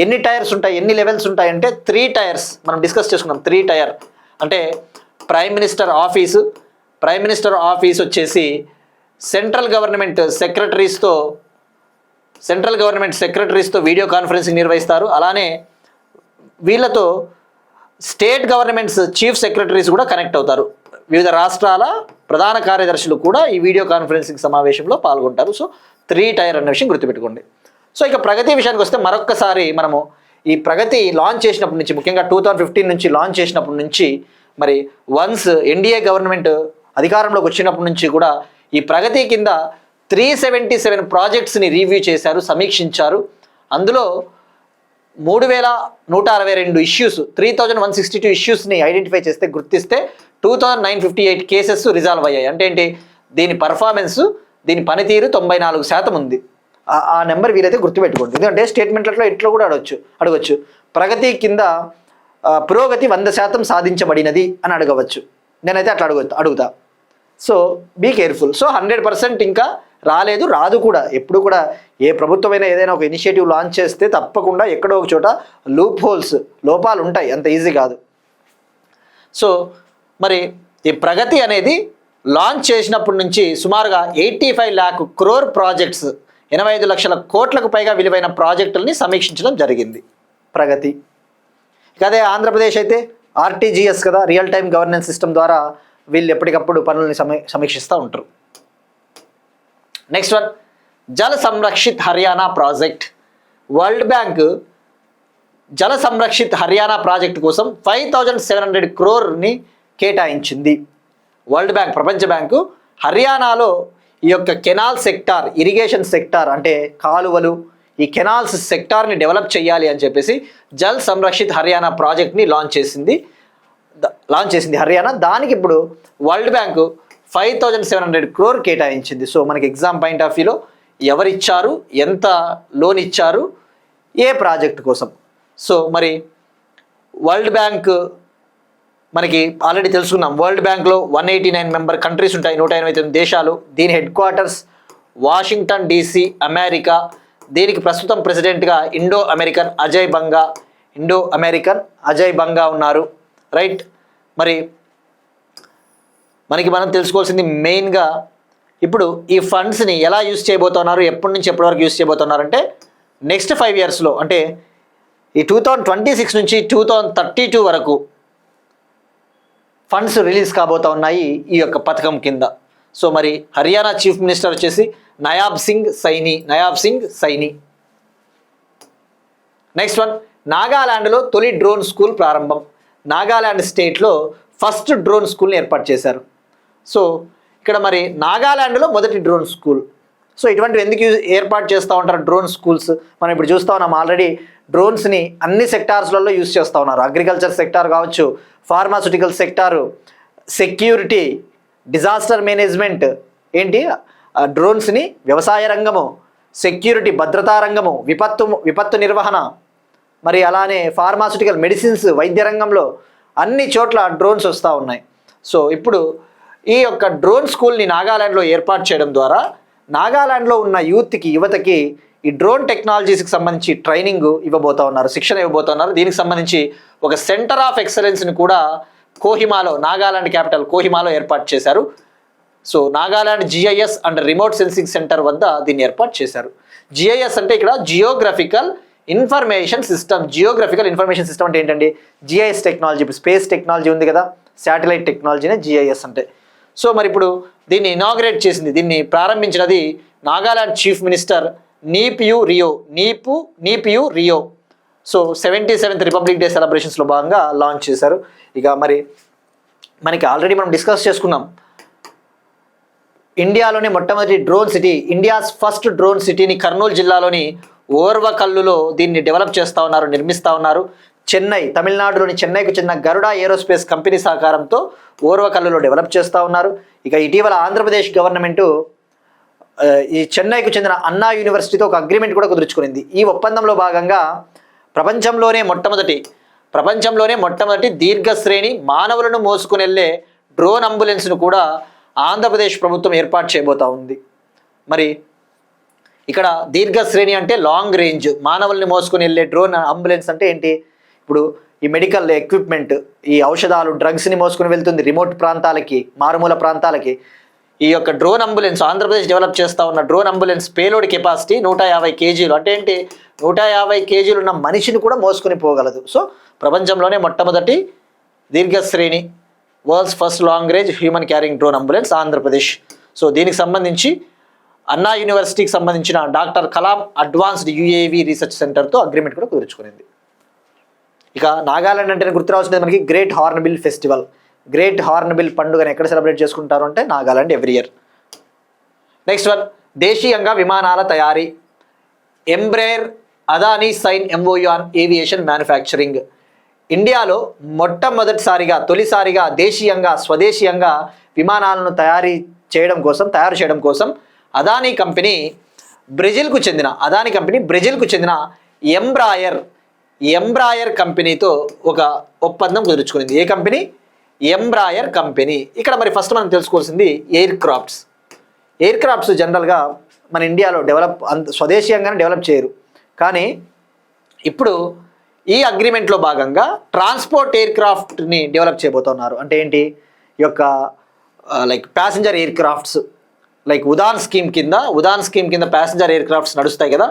[SPEAKER 3] ఎన్ని టైర్స్ ఉంటాయి, ఎన్ని లెవెల్స్ ఉంటాయి అంటే 3 టైర్స్ మనం డిస్కస్ చేసుకున్నాం. 3 టైర్ అంటే ప్రైమ్ మినిస్టర్ ఆఫీస్ వచ్చేసి సెంట్రల్ గవర్నమెంట్ సెక్రటరీస్తో వీడియో కాన్ఫరెన్సింగ్ నిర్వహిస్తారు. అలానే వీళ్ళతో స్టేట్ గవర్నమెంట్స్ చీఫ్ సెక్రటరీస్ కూడా కనెక్ట్ అవుతారు. వివిధ రాష్ట్రాల ప్రధాన కార్యదర్శులు కూడా ఈ వీడియో కాన్ఫరెన్సింగ్ సమావేశంలో పాల్గొంటారు. సో 3 టైర్ అన్న విషయం గుర్తుపెట్టుకోండి. సో ఇక ప్రగతి విషయానికి వస్తే మరొక్కసారి మనము ఈ ప్రగతి లాంచ్ చేసినప్పటి నుంచి, ముఖ్యంగా 2015 నుంచి లాంచ్ చేసినప్పటి నుంచి, మరి వన్స్ ఎన్డీఏ గవర్నమెంట్ అధికారంలోకి వచ్చినప్పటి నుంచి కూడా ఈ ప్రగతి కింద 377 ప్రాజెక్ట్స్ని రివ్యూ చేశారు, సమీక్షించారు. అందులో 3162 ఇష్యూస్, 3162 ఇష్యూస్ని ఐడెంటిఫై చేస్తే, గుర్తిస్తే 2958 కేసెస్ రిజాల్వ్ అయ్యాయి. అంటే ఏంటి, దీని పర్ఫార్మెన్స్, దీని పనితీరు 94% ఉంది. ఆ నెంబర్ వీలైతే గుర్తుపెట్టుకోండి. ఎందుకంటే స్టేట్మెంట్లలో ఇట్లా కూడా అడగవచ్చు. ప్రగతి కింద పురోగతి 100% సాధించబడినది అని అడగవచ్చు. నేనైతే అట్లా అడుగుతా. So be careful. సో 100% ఇంకా రాదు కూడా. ఎప్పుడు కూడా ఏ ప్రభుత్వమైనా ఏదైనా ఒక ఇనిషియేటివ్ లాంచ్ చేస్తే తప్పకుండా ఎక్కడో ఒక చోట లోపాలు ఉంటాయి, అంత ఈజీ కాదు. సో మరి ఈ ప్రగతి అనేది లాంచ్ చేసినప్పటి నుంచి సుమారుగా 85 lakh crore ప్రాజెక్ట్స్, 85 లక్షల కోట్లకు పైగా విలువైన ప్రాజెక్టులని సమీక్షించడం జరిగింది ప్రగతి. అదే ఆంధ్రప్రదేశ్ అయితే ఆర్టీజీఎస్ కదా, రియల్ టైమ్ గవర్నెన్స్ సిస్టమ్ ద్వారా వీళ్ళు ఎప్పటికప్పుడు పనులని సమీక్షిస్తూ ఉంటారు. Next one, Jal Sanrakshit Haryana project. World bank Jal Sanrakshit Haryana project కోసం 5700 crore కేటాయించింది. వరల్డ్ బ్యాంక్, ప్రపంచ బ్యాంకు హర్యానాలో ఈ యొక్క కెనాల్ సెక్టార్, ఇరిగేషన్ సెక్టార్ అంటే కాలువలు, ఈ కెనాల్స్ సెక్టార్ని డెవలప్ చేయాలి అని చెప్పేసి జల్ సంరక్షిత్ హర్యానా ప్రాజెక్ట్ని లాంచ్ చేసింది హర్యానా. దానికి ఇప్పుడు వరల్డ్ బ్యాంకు 5700 crore కేటాయించింది. సో మనకి ఎగ్జామ్ పాయింట్ ఆఫ్ వ్యూలో ఎవరిచ్చారు, ఎంత లోన్ ఇచ్చారు, ఏ ప్రాజెక్ట్ కోసం. సో మరి వరల్డ్ బ్యాంక్ మనకి ఆల్రెడీ తెలుసుకున్నాం. వరల్డ్ బ్యాంక్లో 189 మెంబర్ కంట్రీస్ ఉంటాయి, 189 దేశాలు. దీని head quarters Washington DC, America. దీనికి ప్రస్తుతం ప్రెసిడెంట్గా ఇండో అమెరికన్ అజయ్ బంగా ఉన్నారు, రైట్. మరి మనం తెలుసుకోవాల్సింది మెయిన్గా ఇప్పుడు ఈ ఫండ్స్ని ఎలా యూజ్ చేయబోతున్నారు, ఎప్పటి నుంచి ఎప్పటి వరకు యూజ్ చేయబోతున్నారంటే నెక్స్ట్ 5 yearsలో, అంటే ఈ 2026 నుంచి 2032 వరకు ఫండ్స్ రిలీజ్ కాబోతా ఉన్నాయి ఈ యొక్క పథకం కింద. సో మరి హర్యానా చీఫ్ మినిస్టర్ వచ్చేసి నయాబ్ సింగ్ సైని. నెక్స్ట్ వన్, నాగాలాండ్లో తొలి డ్రోన్ స్కూల్ ప్రారంభం. నాగాలాండ్ స్టేట్లో ఫస్ట్ డ్రోన్ స్కూల్ని ఏర్పాటు చేశారు. సో ఇక్కడ మరి నాగాలాండ్లో మొదటి డ్రోన్ స్కూల్. సో ఇటువంటివి ఎందుకు ఏర్పాటు చేస్తూ ఉంటారు డ్రోన్ స్కూల్స్? మనం ఇప్పుడు చూస్తూ ఉన్నాం, ఆల్రెడీ డ్రోన్స్ని అన్ని సెక్టార్స్లలో యూజ్ చేస్తూ ఉన్నారు. అగ్రికల్చర్ సెక్టార్ కావచ్చు, pharmaceutical sector, security, disaster management, డ్రోన్స్ని వ్యవసాయ రంగము, సెక్యూరిటీ భద్రతా రంగము, విపత్తు నిర్వహణ, మరి అలానే ఫార్మాస్యూటికల్ మెడిసిన్స్, వైద్య రంగంలో అన్ని చోట్ల డ్రోన్స్ వస్తూ ఉన్నాయి. సో ఇప్పుడు ఈ యొక్క డ్రోన్ స్కూల్ని నాగాలాండ్లో ఏర్పాటు చేయడం ద్వారా నాగాలాండ్లో ఉన్న యువతకి ఈ డ్రోన్ టెక్నాలజీస్కి సంబంధించి ట్రైనింగ్ ఇవ్వబోతా ఉన్నారు, శిక్షణ ఇవ్వబోతున్నారు. దీనికి సంబంధించి ఒక సెంటర్ ఆఫ్ ఎక్సలెన్స్ని కూడా కోహిమాలో, నాగాలాండ్ క్యాపిటల్ కోహిమాలో ఏర్పాటు చేశారు. So Nagaland GIS and remote sensing centre వద్ద దీన్ని ఏర్పాటు చేశారు. జిఐఎస్ అంటే ఇక్కడ geographical information system. Geographical information system అంటే ఏంటండి? GIS technology. ఇప్పుడు స్పేస్ టెక్నాలజీ ఉంది కదా, శాటిలైట్ టెక్నాలజీనే జిఐఎస్ అంటే. సో మరి ఇప్పుడు దీన్ని ఇనాగ్రేట్ చేసింది, దీన్ని ప్రారంభించినది Nagaland chief minister Neiphiu Rio. So 77th republic day సెలబ్రేషన్స్లో భాగంగా లాంచ్ చేశారు. ఇక మరి మనకి ఆల్రెడీ మనం డిస్కస్ చేసుకున్నాం, ఇండియాలోనే మొట్టమొదటి drone city, India's first drone సిటీని కర్నూలు జిల్లాలోని ఓర్వకల్లులో దీన్ని డెవలప్ చేస్తూ ఉన్నారు, నిర్మిస్తూ ఉన్నారు. చెన్నై, తమిళనాడులోని చెన్నైకు చెందిన గరుడ ఏరోస్పేస్ కంపెనీ సహకారంతో ఓర్వకల్లులో డెవలప్ చేస్తూ ఉన్నారు. ఇక ఇటీవల ఆంధ్రప్రదేశ్ గవర్నమెంటు ఈ చెన్నైకు చెందిన అన్నా యూనివర్సిటీతో ఒక అగ్రిమెంట్ కూడా కుదుర్చుకునింది. ఈ ఒప్పందంలో భాగంగా ప్రపంచంలోనే మొట్టమొదటి దీర్ఘశ్రేణి మానవులను మోసుకుని వెళ్ళే డ్రోన్ అంబులెన్స్ను కూడా ఆంధ్రప్రదేశ్ ప్రభుత్వం ఏర్పాటు చేయబోతా ఉంది. మరి ఇక్కడ దీర్ఘశ్రేణి అంటే లాంగ్ రేంజ్, మానవుల్ని మోసుకుని వెళ్ళే డ్రోన్ అంబులెన్స్ అంటే ఏంటి? ఇప్పుడు ఈ మెడికల్ ఎక్విప్మెంట్, ఈ ఔషధాలు, డ్రగ్స్ని మోసుకుని వెళ్తుంది రిమోట్ ప్రాంతాలకి, మారుమూల ప్రాంతాలకి. ఈ యొక్క డ్రోన్ అంబులెన్స్, ఆంధ్రప్రదేశ్ డెవలప్ చేస్తూ ఉన్న drone ambulance payload capacity 150 kg. అంటే ఏంటి? 150 kg ఉన్న మనిషిని కూడా మోసుకొని పోగలదు. సో ప్రపంచంలోనే మొట్టమొదటి దీర్ఘశ్రేణి, world's first long range human carrying drone ambulance Andhra Pradesh. So దీనికి సంబంధించి అన్నా యూనివర్సిటీకి సంబంధించిన doctor Kalam advanced UAV research సెంటర్తో అగ్రిమెంట్ కూడా కుదుర్చుకునింది. ఇక నాగాలాండ్ అంటే గుర్తురావాల్సింది మనకి great hornbill festival. Great hornbill పండుగను ఎక్కడ సెలబ్రేట్ చేసుకుంటారు అంటే Nagaland every year. Next one, దేశీయంగా విమానాల తయారీ. Embraer Adani sign MoU on aviation manufacturing. ఇండియాలో తొలిసారిగా దేశీయంగా, స్వదేశీయంగా విమానాలను తయారు చేయడం కోసం అదానీ కంపెనీ బ్రెజిల్కు చెందిన ఎంబ్రాయర్ కంపెనీతో ఒక ఒప్పందం కుదుర్చుకునింది. ఏ కంపెనీ? ఎంబ్రాయర్ కంపెనీ. ఇక్కడ మరి ఫస్ట్ మనం తెలుసుకోవాల్సింది ఎయిర్ క్రాఫ్ట్స్ జనరల్గా మన ఇండియాలో స్వదేశీయంగానే డెవలప్ చేయరు. కానీ ఇప్పుడు ఈ అగ్రిమెంట్లో భాగంగా ట్రాన్స్పోర్ట్ ఎయిర్ క్రాఫ్ట్ని డెవలప్ చేయబోతున్నారు. అంటే ఏంటి? ఈ యొక్క like passenger aircrafts, like Udan scheme కింద ప్యాసింజర్ ఎయిర్ క్రాఫ్ట్స్ నడుస్తాయి కదా,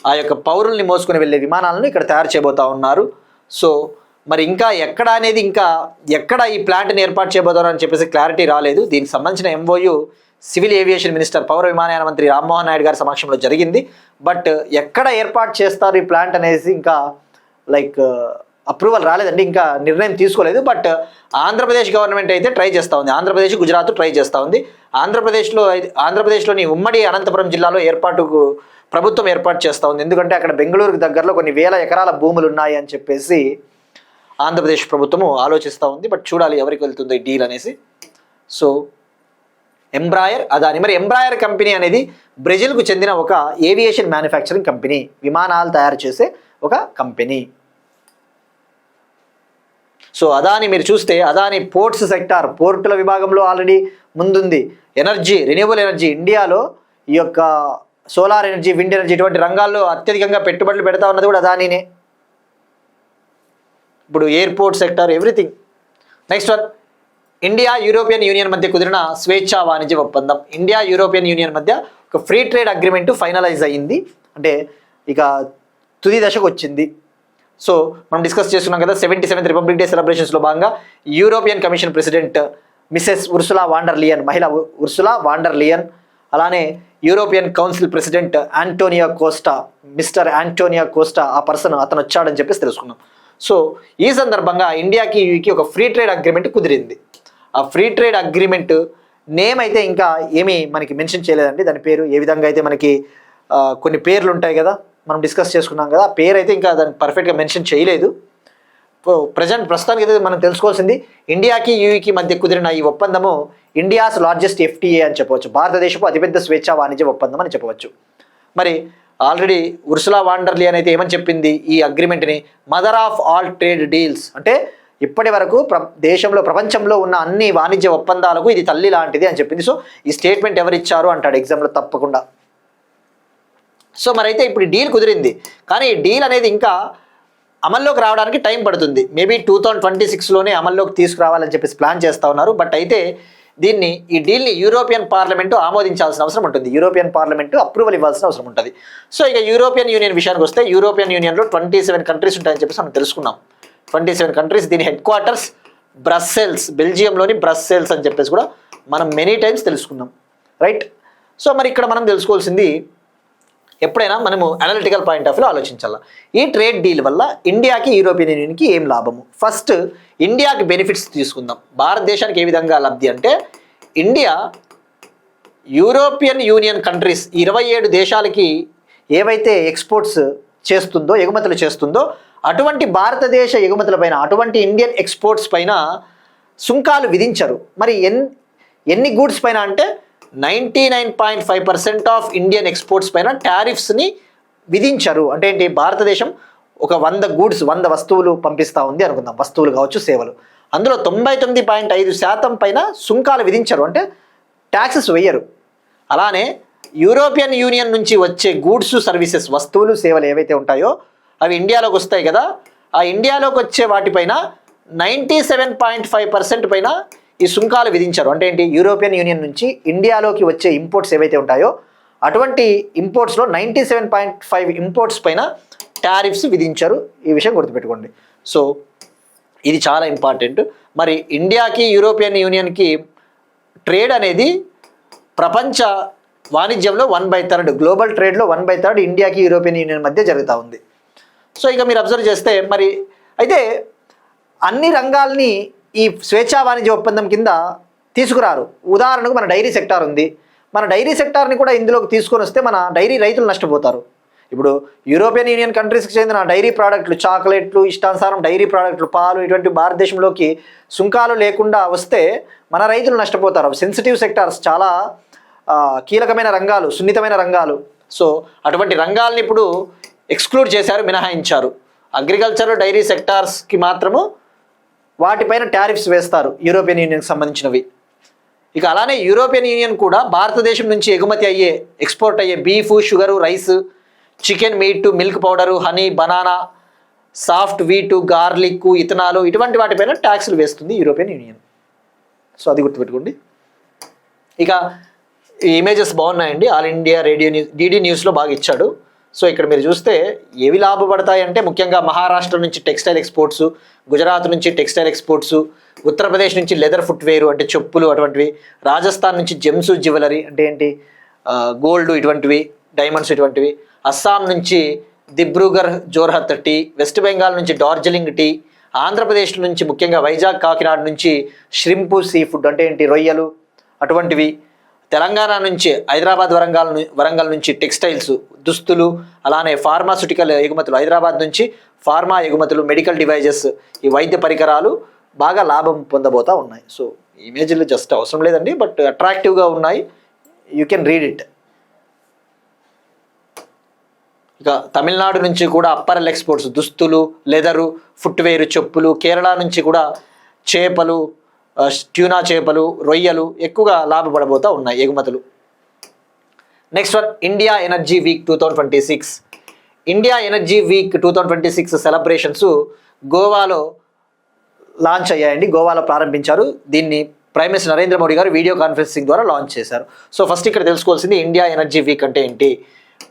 [SPEAKER 3] ఆ యొక్క పౌరుల్ని మోసుకొని వెళ్ళే విమానాలను ఇక్కడ తయారు చేయబోతా ఉన్నారు. సో మరి ఇంకా ఎక్కడ ఈ ప్లాంట్ని ఏర్పాటు చేయబోతారు అని చెప్పేసి క్లారిటీ రాలేదు. దీనికి సంబంధించిన ఎంఓయూ సివిల్ ఏవియేషన్ మినిస్టర్, పౌర విమానయాన మంత్రి రామ్మోహన్ నాయుడు గారి సమక్షంలో జరిగింది. బట్ ఎక్కడ ఏర్పాటు చేస్తారు ఈ ప్లాంట్ అనేసి ఇంకా అప్రూవల్ రాలేదండి, ఇంకా నిర్ణయం తీసుకోలేదు. బట్ ఆంధ్రప్రదేశ్ గవర్నమెంట్ అయితే ట్రై చేస్తూ ఉంది, ఆంధ్రప్రదేశ్, గుజరాత్ ట్రై చేస్తూ ఉంది. ఆంధ్రప్రదేశ్లోని ఉమ్మడి అనంతపురం జిల్లాలో ప్రభుత్వం ఏర్పాటు చేస్తూ ఉంది. ఎందుకంటే అక్కడ బెంగళూరుకు దగ్గరలో కొన్ని వేల ఎకరాల భూములు ఉన్నాయి అని చెప్పేసి ఆంధ్రప్రదేశ్ ప్రభుత్వము ఆలోచిస్తూ ఉంది. బట్ చూడాలి ఎవరికి వెళ్తుందో ఈ డీల్ అనేసి. సో ఎంబ్రాయర్ అదాని. మరి ఎంబ్రాయర్ కంపెనీ అనేది బ్రెజిల్కు చెందిన ఒక ఏవియేషన్ మ్యానుఫ్యాక్చరింగ్ కంపెనీ, విమానాలు తయారు చేసే ఒక కంపెనీ. సో అదాని మీరు చూస్తే అదాని పోర్ట్స్ సెక్టార్, పోర్టుల విభాగంలో ఆల్రెడీ ముందుంది. రెన్యూవబుల్ ఎనర్జీ, ఇండియాలో ఈ యొక్క సోలార్ ఎనర్జీ, విండ్ ఎనర్జీ ఇటువంటి రంగాల్లో అత్యధికంగా పెట్టుబడులు పెడతా ఉన్నది కూడా అదానినే. ఇప్పుడు airport sector, everything. Next one, India European union మధ్య కుదిరిన స్వేచ్ఛా వాణిజ్య ఒప్పందం. ఇండియా యూరోపియన్ యూనియన్ మధ్య ఒక ఫ్రీ ట్రేడ్ అగ్రిమెంట్ ఫైనలైజ్ అయ్యింది. అంటే ఇక తుది దశకు వచ్చింది. సో మనం డిస్కస్ చేస్తున్నాం కదా, 77th రిపబ్లిక్ డే సెలబ్రేషన్స్లో భాగంగా European commission president Mrs Ursula von der Leyen, మహిళ ఉర్సులా వాండర్ లియన్, అలానే European council president Mr Antonio Costa, అతను వచ్చాడని చెప్పేసి తెలుసుకున్నాం. సో ఈ సందర్భంగా ఇండియాకి యూకి ఒక ఫ్రీ ట్రేడ్ అగ్రిమెంట్ కుదిరింది. ఆ ఫ్రీ ట్రేడ్ అగ్రిమెంట్ నేమ్ అయితే ఇంకా ఏమీ మనకి మెన్షన్ చేయలేదండి. దాని పేరు ఏ విధంగా అయితే మనకి కొన్ని పేర్లు ఉంటాయి కదా, మనం డిస్కస్ చేసుకున్నాం కదా, ఆ పేరు అయితే ఇంకా దాన్ని పర్ఫెక్ట్గా మెన్షన్ చేయలేదు. ప్రస్తుతానికి అయితే మనం తెలుసుకోవాల్సింది, ఇండియాకి యూఈకి మధ్య కుదిరిన ఈ ఒప్పందము ఇండియాస్ లార్జెస్ట్ FTA అని చెప్పవచ్చు, భారతదేశపు అతిపెద్ద స్వేచ్ఛా వాణిజ్య ఒప్పందం అని చెప్పవచ్చు. మరి ఆల్రెడీ ఉర్సులా వాండర్ లియన్ అయితే ఏమని చెప్పింది, ఈ అగ్రిమెంట్ని mother of all trade deals, అంటే ఇప్పటి వరకు ప్రపంచంలో ఉన్న అన్ని వాణిజ్య ఒప్పందాలకు ఇది తల్లి లాంటిది అని చెప్పింది. సో ఈ స్టేట్మెంట్ ఎవరు ఇచ్చారు అంటాడు ఎగ్జామ్లో తప్పకుండా. సో మరైతే ఇప్పుడు డీల్ కుదిరింది, కానీ ఈ డీల్ అనేది ఇంకా అమల్లోకి రావడానికి టైం పడుతుంది. మేబీ 2026లోనే అమల్లోకి తీసుకురావాలని చెప్పేసి ప్లాన్ చేస్తూ ఉన్నారు. బట్ అయితే ఈ డీల్ని యూరోపియన్ పార్లమెంటు ఆమోదించాల్సిన అవసరం ఉంటుంది. యూరోపియన్ పార్లమెంటు అప్రూవల్ ఇవ్వాల్సిన అవసరం ఉంటుంది. సో ఇక యూరోపియన్ యూనియన్ విషయానికి వస్తే యూరోపియన్ యూనియన్లో 27 కంట్రీస్ ఉంటాయని చెప్పేసి మనం తెలుసుకున్నాం. 27 కంట్రీస్. దీని హెడ్ క్వార్టర్స్ బ్రస్సెల్స్, బెల్జియంలోని బ్రస్సెల్స్ అని చెప్పేసి కూడా మనం మెనీ టైమ్స్ తెలుసుకున్నాం, రైట్? సో మరి ఇక్కడ మనం తెలుసుకోవాల్సింది, ఎప్పుడైనా మనము అనలిటికల్ పాయింట్ ఆఫ్ వ్యూలో ఆలోచించాలి. ఈ ట్రేడ్ డీల్ వల్ల ఇండియాకి యూరోపియన్ యూనియన్కి ఏం లాభము? ఫస్ట్ ఇండియాకి బెనిఫిట్స్ తీసుకుందాం. భారతదేశానికి ఏ విధంగా లబ్ధి అంటే, ఇండియా యూరోపియన్ యూనియన్ కంట్రీస్ 27 దేశాలకి ఏవైతే ఎగుమతులు చేస్తుందో అటువంటి భారతదేశ ఎగుమతుల పైన, అటువంటి ఇండియన్ ఎక్స్పోర్ట్స్ పైన సుంకాలు విధించరు. మరి ఎన్ని గూడ్స్ పైన అంటే 99.5% ఆఫ్ ఇండియన్ ఎక్స్పోర్ట్స్ పైన టారిఫ్స్ని విధించరు. అంటే ఏంటి? భారతదేశం ఒక 100 వస్తువులు పంపిస్తూ ఉంది అనుకుందాం, వస్తువులు కావచ్చు, సేవలు. అందులో 99.5% పైన సుంకాలు విధించరు, అంటే ట్యాక్సెస్ వేయరు. అలానే యూరోపియన్ యూనియన్ నుంచి వచ్చే గూడ్స్, సర్వీసెస్, వస్తువులు, సేవలు ఏవైతే ఉంటాయో అవి ఇండియాలోకి వస్తాయి కదా, ఆ ఇండియాలోకి వచ్చే వాటిపైన 97.5% పైన ఈ సుంకాలు విధించారు. అంటే ఏంటి? యూరోపియన్ యూనియన్ నుంచి ఇండియాలోకి వచ్చే ఇంపోర్ట్స్ ఏవైతే ఉంటాయో అటువంటి ఇంపోర్ట్స్లో 97.5 ఇంపోర్ట్స్ పైన టారిఫ్స్ విధించారు. ఈ విషయం గుర్తుపెట్టుకోండి. సో ఇది చాలా ఇంపార్టెంట్. మరి ఇండియాకి యూరోపియన్ యూనియన్కి ట్రేడ్ అనేది ప్రపంచ వాణిజ్యంలో 1/3, గ్లోబల్ ట్రేడ్లో 1/3 ఇండియాకి యూరోపియన్ యూనియన్ మధ్య జరుగుతూ ఉంది. సో ఇక మీరు అబ్జర్వ్ చేస్తే మరి అయితే అన్ని రంగాల్ని ఈ స్వేచ్ఛా వాణిజ్య ఒప్పందం కింద తీసుకురారు. ఉదాహరణకు మన డైరీ సెక్టార్ ఉంది. మన డైరీ సెక్టార్ని కూడా ఇందులోకి తీసుకొని వస్తే మన డైరీ రైతులు నష్టపోతారు. ఇప్పుడు యూరోపియన్ యూనియన్ కంట్రీస్కి చెందిన డైరీ ప్రోడక్ట్లు, చాక్లెట్లు, ఇష్టానుసారం డైరీ ప్రోడక్ట్లు, పాలు, ఇటువంటి భారతదేశంలోకి సుంకాలు లేకుండా వస్తే మన రైతులు నష్టపోతారు. సెన్సిటివ్ సెక్టార్స్, చాలా కీలకమైన రంగాలు, సున్నితమైన రంగాలు. సో అటువంటి రంగాల్ని ఇప్పుడు ఎక్స్క్లూడ్ చేశారు, మినహాయించారు. అగ్రికల్చర్, డైరీ సెక్టార్స్కి మాత్రము వాటిపైన టారిఫ్స్ వేస్తారు యూరోపియన్ యూనియన్కి సంబంధించినవి. ఇక అలానే యూరోపియన్ యూనియన్ కూడా భారతదేశం నుంచి ఎక్స్పోర్ట్ అయ్యే beef, sugar, rice, chicken, meat, milk powder, honey, banana, soft wheat, garlic, ethanol, ఇటువంటి వాటిపైన ట్యాక్స్లు వేస్తుంది యూరోపియన్ యూనియన్. సో అది గుర్తుపెట్టుకోండి. ఇక ఈ ఇమేజెస్ బాగున్నాయండి. ఆల్ ఇండియా డిడి న్యూస్లో బాగా ఇచ్చాడు. సో ఇక్కడ మీరు చూస్తే ఏవి లాభపడతాయి అంటే, ముఖ్యంగా మహారాష్ట్ర నుంచి టెక్స్టైల్ ఎక్స్పోర్ట్స్, గుజరాత్ నుంచి టెక్స్టైల్ ఎక్స్పోర్ట్స్, ఉత్తరప్రదేశ్ నుంచి లెదర్ ఫుట్వేరు అంటే చెప్పులు అటువంటివి, రాజస్థాన్ నుంచి జెమ్స్, జ్యువెలరీ అంటే ఏంటి, గోల్డ్ ఇటువంటివి, డైమండ్స్ ఇటువంటివి, అస్సాం నుంచి దిబ్రూగర్ జోర్హత్ టీ, వెస్ట్ బెంగాల్ నుంచి డార్జిలింగ్ టీ, ఆంధ్రప్రదేశ్ నుంచి ముఖ్యంగా వైజాగ్, కాకినాడ నుంచి ష్రింపు, సీ ఫుడ్ అంటే ఏంటి, రొయ్యలు అటువంటివి, తెలంగాణ నుంచి హైదరాబాద్, వరంగల్ నుంచి టెక్స్టైల్స్, దుస్తులు, అలానే ఫార్మాస్యూటికల్ ఎగుమతులు, హైదరాబాద్ నుంచి ఫార్మా ఎగుమతులు, మెడికల్ డివైజెస్, ఈ వైద్య పరికరాలు బాగా లాభం పొందబోతూ ఉన్నాయి. సో ఇమేజ్లు జస్ట్ అవసరం లేదండి, బట్ అట్రాక్టివ్గా ఉన్నాయి. You can read it. ఇక తమిళనాడు నుంచి కూడా అప్పరల్ ఎక్స్పోర్ట్స్, దుస్తులు, లెదరు, ఫుట్వేరు, చెప్పులు, కేరళ నుంచి కూడా చేపలు, ట్యూనా చేపలు, రొయ్యలు ఎక్కువగా లాభపడబోతూ ఉన్నాయి ఎగుమతులు. Next one, India energy week 2026. India energy week 2026 celebrations గోవాలో లాంచ్ అయ్యాయండి, గోవాలో ప్రారంభించారు. దీన్ని ప్రైమ్ మినిస్టర్ నరేంద్ర మోడీ గారు వీడియో కాన్ఫరెన్సింగ్ ద్వారా లాంచ్ చేశారు. సో ఫస్ట్ ఇక్కడ తెలుసుకోవాల్సింది, ఇండియా ఎనర్జీ వీక్ అంటే ఏంటి.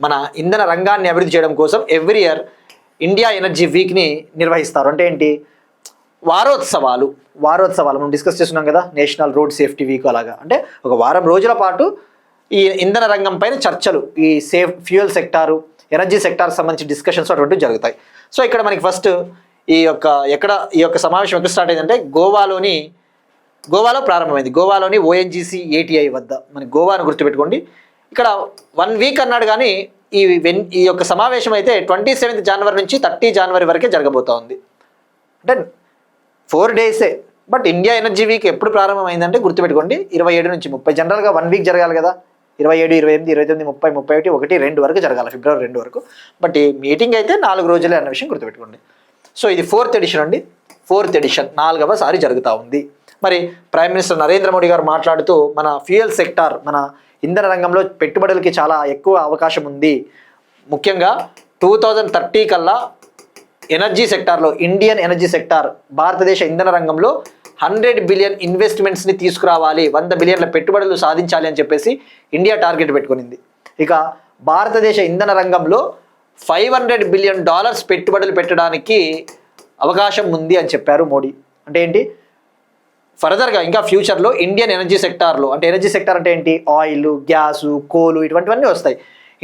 [SPEAKER 3] మన ఇంధన రంగాన్ని అభివృద్ధి చేయడం కోసం ఎవ్రీ ఇయర్ ఇండియా ఎనర్జీ వీక్ని నిర్వహిస్తారు. అంటే ఏంటి, వారోత్సవాలు మనం డిస్కస్ చేస్తున్నాం కదా, నేషనల్ రోడ్ సేఫ్టీ వీక్ అలాగా. అంటే ఒక వారం రోజుల పాటు ఈ ఇంధన రంగం పైన చర్చలు, ఈ ఫ్యూయల్ సెక్టారు, ఎనర్జీ సెక్టార్కి సంబంధించి డిస్కషన్స్ అటువంటివి జరుగుతాయి. సో ఇక్కడ మనకి ఫస్ట్ ఈ యొక్క సమావేశం ఎక్కడ స్టార్ట్ అయిందంటే గోవాలో ప్రారంభమైంది. గోవాలోని ONGC ATI వద్ద. మన గోవాను గుర్తుపెట్టుకోండి. ఇక్కడ 1 వీక్ అన్నాడు, కానీ ఈ యొక్క సమావేశం అయితే 27 జనవరి నుంచి 30 జనవరి వరకే జరగబోతోంది. అంటే 4 డేసే. బట్ ఇండియా ఎనర్జీ వీక్ ఎప్పుడు ప్రారంభమైందంటే గుర్తుపెట్టుకోండి, 27 నుంచి 30. జనరల్గా 1 వీక్ జరగాలి కదా, 27, 28, 29, 30, 31, 1, 2 వరకు జరగాలి, ఫిబ్రవరి 2 వరకు. బట్ ఈ మీటింగ్ అయితే 4 రోజులే అన్న విషయం గుర్తుపెట్టుకోండి. సో ఇది 4th ఎడిషన్ అండి, 4th ఎడిషన్ 4వ సారి జరుగుతూ ఉంది. మరి ప్రైమ్ మినిస్టర్ నరేంద్ర మోడీ గారు మాట్లాడుతూ, మన ఫ్యూయల్ సెక్టార్, మన ఇంధన రంగంలో పెట్టుబడులకి చాలా ఎక్కువ అవకాశం ఉంది. ముఖ్యంగా 2030 కల్లా ఎనర్జీ సెక్టార్లో, ఇండియన్ ఎనర్జీ సెక్టార్, భారతదేశ ఇంధన రంగంలో 100 బిలియన్ ఇన్వెస్ట్మెంట్స్ని తీసుకురావాలి, 100 బిలియన్ల పెట్టుబడులు సాధించాలి అని చెప్పేసి ఇండియా టార్గెట్ పెట్టుకునింది. ఇక భారతదేశ ఇంధన రంగంలో $500 బిలియన్ పెట్టుబడులు పెట్టడానికి అవకాశం ఉంది అని చెప్పారు మోడీ. అంటే ఏంటి, ఫర్దర్గా ఇంకా ఫ్యూచర్లో ఇండియన్ ఎనర్జీ సెక్టార్లో, అంటే ఎనర్జీ సెక్టార్ అంటే ఏంటి, ఆయిల్, గ్యాసు, కోలు ఇటువంటివన్నీ వస్తాయి.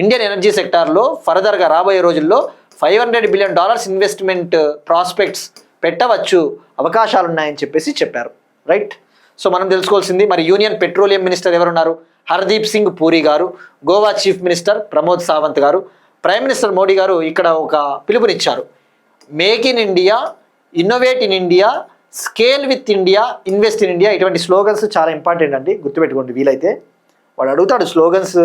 [SPEAKER 3] ఇండియన్ ఎనర్జీ సెక్టార్లో ఫర్దర్గా రాబోయే రోజుల్లో $500 బిలియన్ ఇన్వెస్ట్మెంట్ ప్రాస్పెక్ట్స్ పెట్టవచ్చు, అవకాశాలు ఉన్నాయని చెప్పేసి చెప్పారు. రైట్. సో మనం తెలుసుకోవాల్సింది, మరి యూనియన్ పెట్రోలియం మినిస్టర్ ఎవరున్నారు, హర్దీప్ సింగ్ పూరి గారు. గోవా చీఫ్ మినిస్టర్ ప్రమోద్ సావంత్ గారు. ప్రైమ్ మినిస్టర్ మోడీ గారు ఇక్కడ ఒక పిలుపునిచ్చారు, make in India, innovate in India, scale with India, invest in India. ఇటువంటి స్లోగన్స్ చాలా ఇంపార్టెంట్ అండి, గుర్తుపెట్టుకోండి. వీలైతే వాడు అడుగుతాడు స్లోగన్స్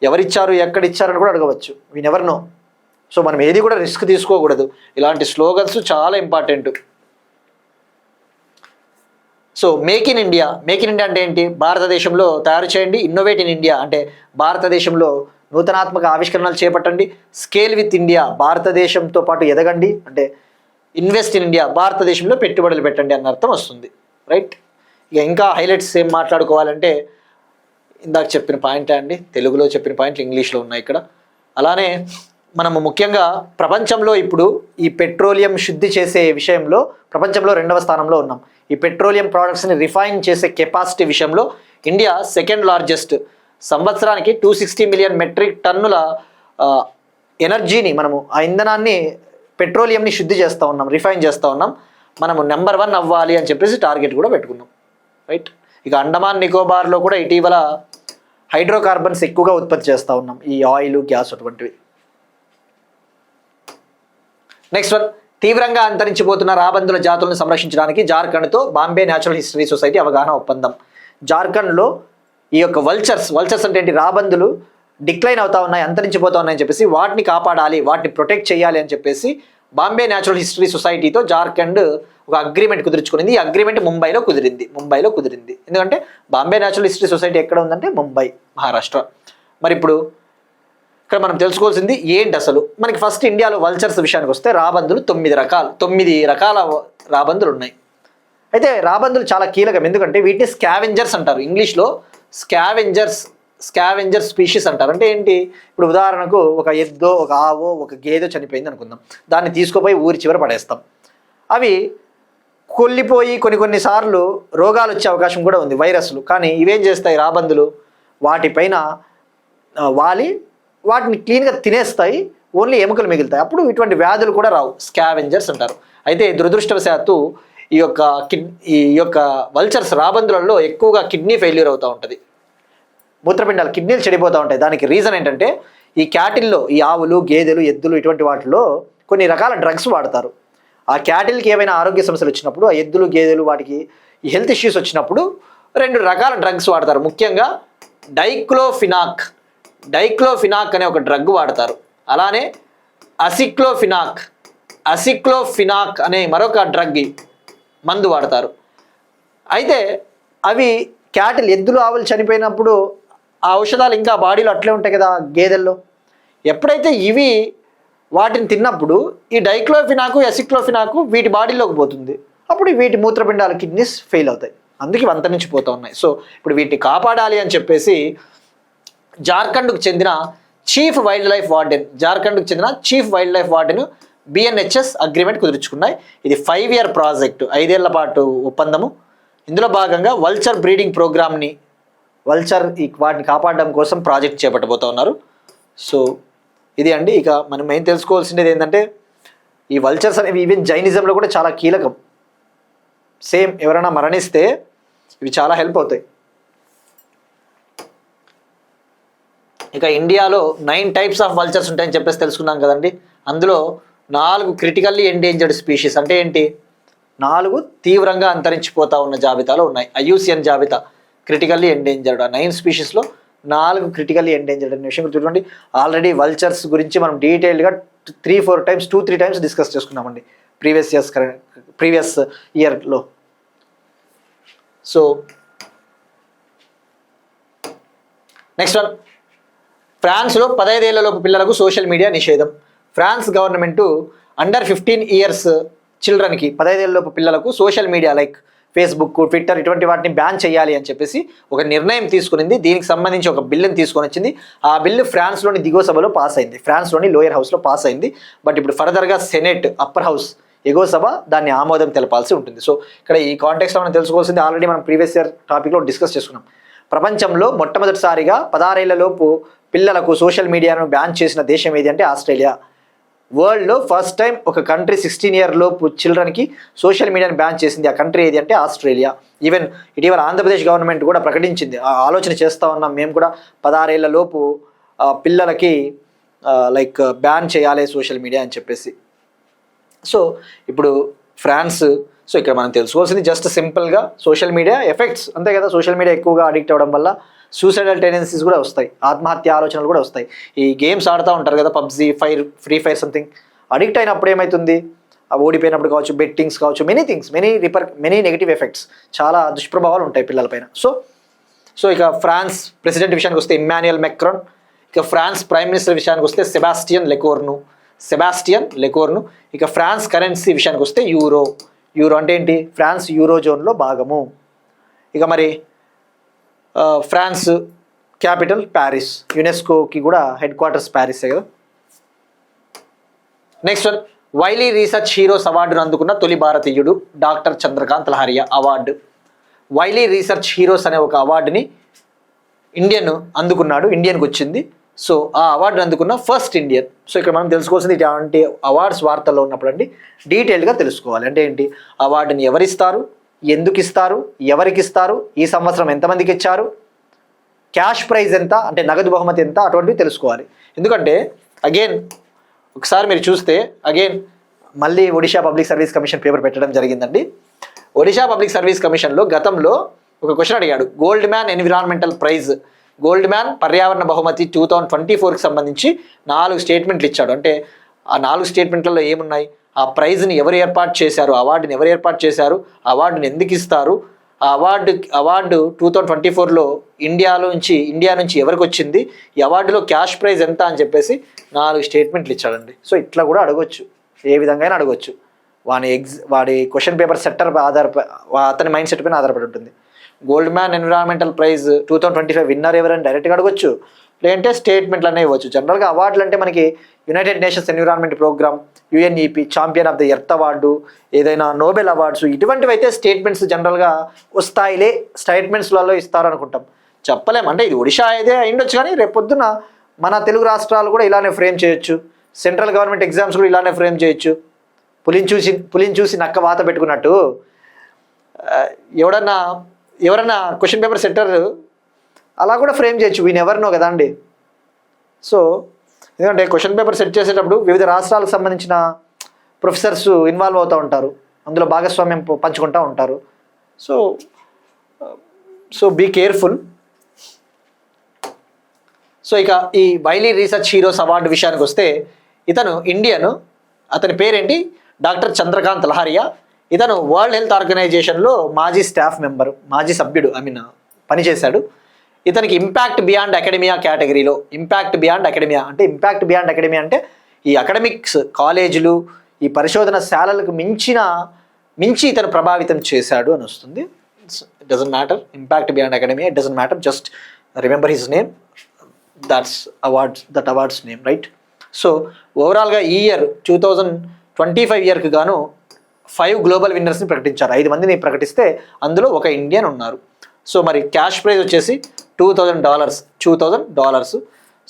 [SPEAKER 3] ఎవరిచ్చారు, ఎక్కడిచ్చారని కూడా అడగవచ్చు, వీ నెవర్ నో. సో మనం ఏది కూడా రిస్క్ తీసుకోకూడదు, ఇలాంటి స్లోగన్స్ చాలా important. So make in India, make in India అంటే ఏంటి, భారతదేశంలో తయారు చేయండి. ఇన్నోవేట్ ఇన్ ఇండియా అంటే భారతదేశంలో నూతనాత్మక ఆవిష్కరణలు చేపట్టండి. స్కేల్ విత్ ఇండియా, భారతదేశంతో పాటు ఎదగండి. అంటే ఇన్వెస్ట్ ఇన్ ఇండియా, భారతదేశంలో పెట్టుబడులు పెట్టండి అన్న అర్థం వస్తుంది. రైట్. ఇక ఇంకా హైలైట్స్ ఏం మాట్లాడుకోవాలంటే, ఇందాక చెప్పిన పాయింటే అండి, తెలుగులో చెప్పిన పాయింట్లు ఇంగ్లీష్లో ఉన్నాయి ఇక్కడ. అలానే మనము ముఖ్యంగా ప్రపంచంలో ఇప్పుడు ఈ పెట్రోలియం శుద్ధి చేసే విషయంలో ప్రపంచంలో 2వ స్థానంలో ఉన్నాం. ఈ పెట్రోలియం ప్రోడక్ట్స్ని రిఫైన్ చేసే కెపాసిటీ విషయంలో ఇండియా సెకండ్ లార్జెస్ట్. సంవత్సరానికి 260 మిలియన్ మెట్రిక్ టన్నుల ఎనర్జీని, మనము ఆ ఇంధనాన్ని, పెట్రోలియంని శుద్ధి చేస్తూ ఉన్నాం, రిఫైన్ చేస్తూ ఉన్నాం. మనము నెంబర్ 1 అవ్వాలి అని చెప్పేసి టార్గెట్ కూడా పెట్టుకున్నాం. రైట్. ఇక అండమాన్ నికోబార్లో కూడా ఇటీవల హైడ్రోకార్బన్స్ ఎక్కువగా ఉత్పత్తి చేస్తూ ఉన్నాం, ఈ ఆయిల్, గ్యాస్ అటువంటివి. నెక్స్ట్ వన్, తీవ్రంగా అంతరించిపోతున్న రాబందుల జాతులను సంరక్షించడానికి జార్ఖండ్తో బాంబే న్యాచురల్ హిస్టరీ సొసైటీ అవగాహన ఒప్పందం. జార్ఖండ్లో ఈ యొక్క వల్చర్స్ అంటే ఏంటి, రాబందులు డిక్లైన్ అవుతా ఉన్నాయి, అంతరించిపోతా ఉన్నాయని చెప్పేసి వాటిని కాపాడాలి, వాటిని ప్రొటెక్ట్ చేయాలి అని చెప్పేసి బాంబే న్యాచురల్ హిస్టరీ సొసైటీతో జార్ఖండ్ ఒక అగ్రిమెంట్ కుదుర్చుకునింది. ఈ అగ్రిమెంట్ ముంబైలో కుదిరింది. ఎందుకంటే బాంబే న్యాచురల్ హిస్టరీ సొసైటీ ఎక్కడ ఉందంటే ముంబై, మహారాష్ట్ర. మరి ఇప్పుడు ఇక్కడ మనం తెలుసుకోవాల్సింది ఏంటి అసలు, మనకి ఫస్ట్ ఇండియాలో వల్చర్స్ విషయానికి వస్తే రాబందులు 9 రకాల రాబందులు ఉన్నాయి. అయితే రాబందులు చాలా కీలకం, ఎందుకంటే వీటిని స్కావెంజర్స్ అంటారు. ఇంగ్లీష్లో స్కావెంజర్ స్పీషీస్ అంటారు. అంటే ఏంటి, ఇప్పుడు ఉదాహరణకు ఒక ఎద్దో, ఒక ఆవో, ఒక గేదో చనిపోయింది అనుకుందాం, దాన్ని తీసుకుపోయి ఊరి చివర పడేస్తాం. అవి కొల్లిపోయి కొన్నిసార్లు రోగాలు వచ్చే అవకాశం కూడా ఉంది, వైరస్లు. కానీ ఇవేం చేస్తాయి, రాబందులు వాటిపైన వాలి వాటిని క్లీన్గా తినేస్తాయి, ఓన్లీ ఎముకలు మిగులుతాయి. అప్పుడు ఇటువంటి వ్యాధులు కూడా రావు, స్కావెంజర్స్ అంటారు. అయితే దురదృష్టవశాత్తు ఈ యొక్క వల్చర్స్ రాబందులలో ఎక్కువగా కిడ్నీ ఫెయిల్యూర్ అవుతూ ఉంటుంది, మూత్రపిండాలు, కిడ్నీలు చెడిపోతూ ఉంటాయి. దానికి రీజన్ ఏంటంటే, ఈ క్యాటిల్లో, ఈ ఆవులు, గేదెలు, ఎద్దులు ఇటువంటి వాటిలో కొన్ని రకాల డ్రగ్స్ వాడతారు. ఆ క్యాటిల్కి ఏమైనా ఆరోగ్య సమస్యలు వచ్చినప్పుడు, ఆ ఎద్దులు, గేదెలు వాటికి ఈ హెల్త్ ఇష్యూస్ వచ్చినప్పుడు 2 రకాల డ్రగ్స్ వాడతారు. ముఖ్యంగా డైక్లోఫినాక్ అనే ఒక డ్రగ్ వాడతారు. అలానే అసిక్లోఫినాక్ అనే మరొక డ్రగ్, మందు వాడతారు. అయితే అవి క్యాటిల్, ఎద్దులు, ఆవులు చనిపోయినప్పుడు ఆ ఔషధాలు ఇంకా బాడీలో అట్లే ఉంటాయి కదా గేదెల్లో. ఎప్పుడైతే ఇవి వాటిని తిన్నప్పుడు ఈ డైక్లోఫినాకు, అసిక్లోఫినాకు వీటి బాడీలోకి పోతుంది. అప్పుడు వీటి మూత్రపిండాల, కిడ్నీస్ ఫెయిల్ అవుతాయి. అందుకే అంతరించిపోతూ ఉన్నాయి. సో ఇప్పుడు వీటిని కాపాడాలి అని చెప్పేసి జార్ఖండ్కు చెందిన chief wildlife warden BNHS agreement కుదుర్చుకున్నాయి. ఇది 5 year ప్రాజెక్టు, 5 ఏళ్ల పాటు ఒప్పందము. ఇందులో భాగంగా వల్చర్ బ్రీడింగ్ ప్రోగ్రామ్ని, వాటిని కాపాడడం కోసం ప్రాజెక్ట్ చేపట్టబోతూ ఉన్నారు. సో ఇది అండి. ఇక మనం ఏం తెలుసుకోవాల్సింది ఏంటంటే, ఈ వల్చర్స్ అనేవి ఈవెన్ జైనిజంలో కూడా చాలా కీలకం. సేమ్ ఎవరైనా మరణిస్తే ఇవి చాలా హెల్ప్ అవుతాయి. ఇక ఇండియాలో 9 types ఆఫ్ వల్చర్స్ ఉంటాయని చెప్పేసి తెలుసుకున్నాం కదండి. అందులో 4 క్రిటికల్లీ ఎండేంజర్డ్ స్పీషీస్, అంటే ఏంటి, 4 తీవ్రంగా అంతరించిపోతా ఉన్న జాబితాలో ఉన్నాయి. IUCN జాబితా క్రిటికల్లీ ఎండేంజర్డ్. 9 స్పీషీస్లో 4 క్రిటికల్లీ ఎండేంజర్డ్ అనే విషయం చూడండి. ఆల్రెడీ వల్చర్స్ గురించి మనం డీటెయిల్డ్గా 2-3 times డిస్కస్ చేసుకున్నామండి ప్రీవియస్ ఇయర్లో. సో నెక్స్ట్ వన్, ఫ్రాన్స్లో 15 ఏళ్లలోపు పిల్లలకు సోషల్ మీడియా నిషేధం. ఫ్రాన్స్ గవర్నమెంటు అండర్ 15 ఇయర్స్ చిల్డ్రన్కి 15 ఏళ్ళలోపు పిల్లలకు social media like Facebook, Twitter ఇటువంటి వాటిని బ్యాన్ చేయాలి అని చెప్పేసి ఒక నిర్ణయం తీసుకునింది. దీనికి సంబంధించి ఒక బిల్లుని తీసుకొని వచ్చింది. ఆ బిల్లు ఫ్రాన్స్లోని దిగువ సభలో పాస్ అయింది, ఫ్రాన్స్లోని లోయర్ హౌస్లో పాస్ అయింది. బట్ ఇప్పుడు ఫర్దర్గా సెనెట్, అప్పర్ హౌస్, ఎగువ సభ దాన్ని ఆమోదం తెలపాల్సి ఉంటుంది. సో ఇక్కడ ఈ కాంటెక్స్లో మనం తెలుసుకోవాల్సింది ఆల్రెడీ మనం ప్రీవియస్ ఇయర్ టాపిక్లో డిస్కస్ చేసుకున్నాం. ప్రపంచంలో మొట్టమొదటిసారిగా 16 ఏళ్లలోపు పిల్లలకు సోషల్ మీడియాను బ్యాన్ చేసిన దేశం ఏది అంటే ఆస్ట్రేలియా. వరల్డ్లో ఫస్ట్ టైం ఒక కంట్రీ 16 ఇయర్ లోపు చిల్డ్రన్కి సోషల్ మీడియాని బ్యాన్ చేసింది. ఆ కంట్రీ ఏది అంటే ఆస్ట్రేలియా. ఈవెన్ ఇటీవల ఆంధ్రప్రదేశ్ గవర్నమెంట్ కూడా ప్రకటించింది, ఆలోచన చేస్తూ ఉన్నాం మేము కూడా 16 ఏళ్ల లోపు పిల్లలకి లైక్ బ్యాన్ చేయాలి సోషల్ మీడియా అని చెప్పేసి. సో ఇప్పుడు ఫ్రాన్స్, సో ఇక్కడ మనం తెలుసుకోవాల్సింది జస్ట్ సింపుల్గా సోషల్ మీడియా ఎఫెక్ట్స్ అంతే కదా. సోషల్ మీడియా ఎక్కువగా అడిక్ట్ అవ్వడం వల్ల సూసైడల్ టెండెన్సీస్ కూడా వస్తాయి, ఆత్మహత్య ఆలోచనలు కూడా వస్తాయి. ఈ గేమ్స్ ఆడుతూ ఉంటారు కదా, PUBG, free fire something, addict అయినప్పుడు ఏమవుతుంది, ఓడిపోయినప్పుడు కావచ్చు, బెట్టింగ్స్ కావచ్చు, many things, many negative effects, చాలా దుష్ప్రభావాలు ఉంటాయి పిల్లలపైన. సో ఇక ఫ్రాన్స్ ప్రెసిడెంట్ విషయానికి వస్తే ఇమ్మాన్యుయల్ మెక్రాన్, ఇక ఫ్రాన్స్ ప్రైమ్ మినిస్టర్ విషయానికి వస్తే సెబాస్టియన్ లెకోర్ను. ఇక ఫ్రాన్స్ కరెన్సీ విషయానికి వస్తే యూరో అంటే ఏంటి, ఫ్రాన్స్ యూరో జోన్లో భాగము. ఇక మరి ఫ్రాన్స్ క్యాపిటల్ ప్యారిస్, యునెస్కోకి కూడా హెడ్ క్వార్టర్స్ ప్యారిసే కదా. Next one, Wiley research heroes అవార్డును అందుకున్న తొలి భారతీయుడు doctor Chandrakant Lahariya award. Wiley research heroes అనే ఒక అవార్డుని అందుకున్నాడు, ఇండియన్కి వచ్చింది. సో ఆ అవార్డును అందుకున్న ఫస్ట్ ఇండియన్. సో ఇక్కడ మనం తెలుసుకోవాల్సింది ఇలాంటి అవార్డ్స్ వార్తల్లో ఉన్నప్పుడు అండి డీటెయిల్గా తెలుసుకోవాలి. అంటే ఏంటి, అవార్డుని ఎవరిస్తారు, ఎందుకు ఇస్తారు, ఎవరికి ఇస్తారు, ఈ సంవత్సరం ఎంతమందికి ఇచ్చారు, క్యాష్ ప్రైజ్ ఎంత అంటే నగదు బహుమతి ఎంత, అటువంటివి తెలుసుకోవాలి. ఎందుకంటే అగైన్ ఒకసారి మీరు చూస్తే మళ్ళీ Odisha public service commission paper పెట్టడం జరిగిందండి. ఒడిషా పబ్లిక్ సర్వీస్ కమిషన్లో గతంలో ఒక క్వశ్చన్ అడిగాడు, Goldman environmental prize, Goldman పర్యావరణ బహుమతి 2024కి సంబంధించి 4 స్టేట్మెంట్లు ఇచ్చాడు. అంటే ఆ 4 స్టేట్మెంట్లలో ఏమున్నాయి, ఆ ప్రైజ్ని ఎవరు ఏర్పాటు చేశారు, అవార్డుని ఎవరు ఏర్పాటు చేశారు, అవార్డుని ఎందుకు ఇస్తారు, ఆ అవార్డు 2024లో ఇండియా నుంచి ఎవరికి వచ్చింది, ఈ అవార్డులో క్యాష్ ప్రైజ్ ఎంత అని చెప్పేసి 4 స్టేట్మెంట్లు ఇచ్చాడండి. సో ఇట్లా కూడా అడగొచ్చు, ఏ విధంగా అడగొచ్చు. వాడి క్వశ్చన్ పేపర్ సెట్టర్ అతని మైండ్ సెట్ పైన ఆధారపడి ఉంటుంది. Goldman environmental prize 2025 winner ఎవరని డైరెక్ట్గా అడగొచ్చు, లేదంటే స్టేట్మెంట్లు అనేవి ఇవ్వచ్చు. జనరల్గా అవార్డులు అంటే మనకి United Nations environment programme, UNEP champion of the earth award, ఏదైనా నోబెల్ అవార్డ్స్, ఇటువంటివి అయితే స్టేట్మెంట్స్ జనరల్గా వస్తాయిలే, స్టేట్మెంట్స్లలో ఇస్తారు అనుకుంటాం, చెప్పలేం. అంటే ఇది ఒడిషా అయితే అయిండొచ్చు, కానీ రేపొద్దున మన తెలుగు రాష్ట్రాలు కూడా ఇలానే ఫ్రేమ్ చేయొచ్చు, సెంట్రల్ గవర్నమెంట్ ఎగ్జామ్స్ కూడా ఇలానే ఫ్రేమ్ చేయొచ్చు. పులిని చూసి నక్క వాత పెట్టుకున్నట్టు ఎవరన్నా క్వశ్చన్ పేపర్ సెట్టర్ అలా కూడా ఫ్రేమ్ చేయొచ్చు, వీ నెవర్ నో కదా అండి. సో ఎందుకంటే క్వశ్చన్ పేపర్ సెట్ చేసేటప్పుడు వివిధ రాష్ట్రాలకు సంబంధించిన ప్రొఫెసర్స్ ఇన్వాల్వ్ అవుతూ ఉంటారు, అందులో భాగస్వామ్యం పంచుకుంటూ ఉంటారు. So be careful. సో ఇక ఈ వైలీ రీసెర్చ్ హీరోస్ అవార్డు విషయానికి వస్తే ఇతను ఇండియన్, అతని పేరేంటి, డాక్టర్ చంద్రకాంత్ లహరియా. ఇతను వరల్డ్ హెల్త్ ఆర్గనైజేషన్లో మాజీ స్టాఫ్ మెంబరు, మాజీ సభ్యుడు పనిచేశాడు. ఇతనికి ఇంపాక్ట్ బియాండ్ అకాడమియా కేటగిరీలో, ఇంపాక్ట్ బియాండ్ అకాడమియా అంటే ఈ అకాడమిక్స్ కాలేజీలు, ఈ పరిశోధన శాలలకు మించి ఇతను ప్రభావితం చేశాడు అని వస్తుంది. It doesn't matter, impact beyond academia, it doesn't matter, just remember his name, that awards name, right. So ఓవరాల్గా ఈ ఇయర్ 2025 ఇయర్కి గాను 5 గ్లోబల్ విన్నర్స్ని ప్రకటించారు. 5 మందిని ప్రకటిస్తే అందులో ఒక ఇండియన్ ఉన్నారు. సో మరి క్యాష్ ప్రైజ్ వచ్చేసి $2,000.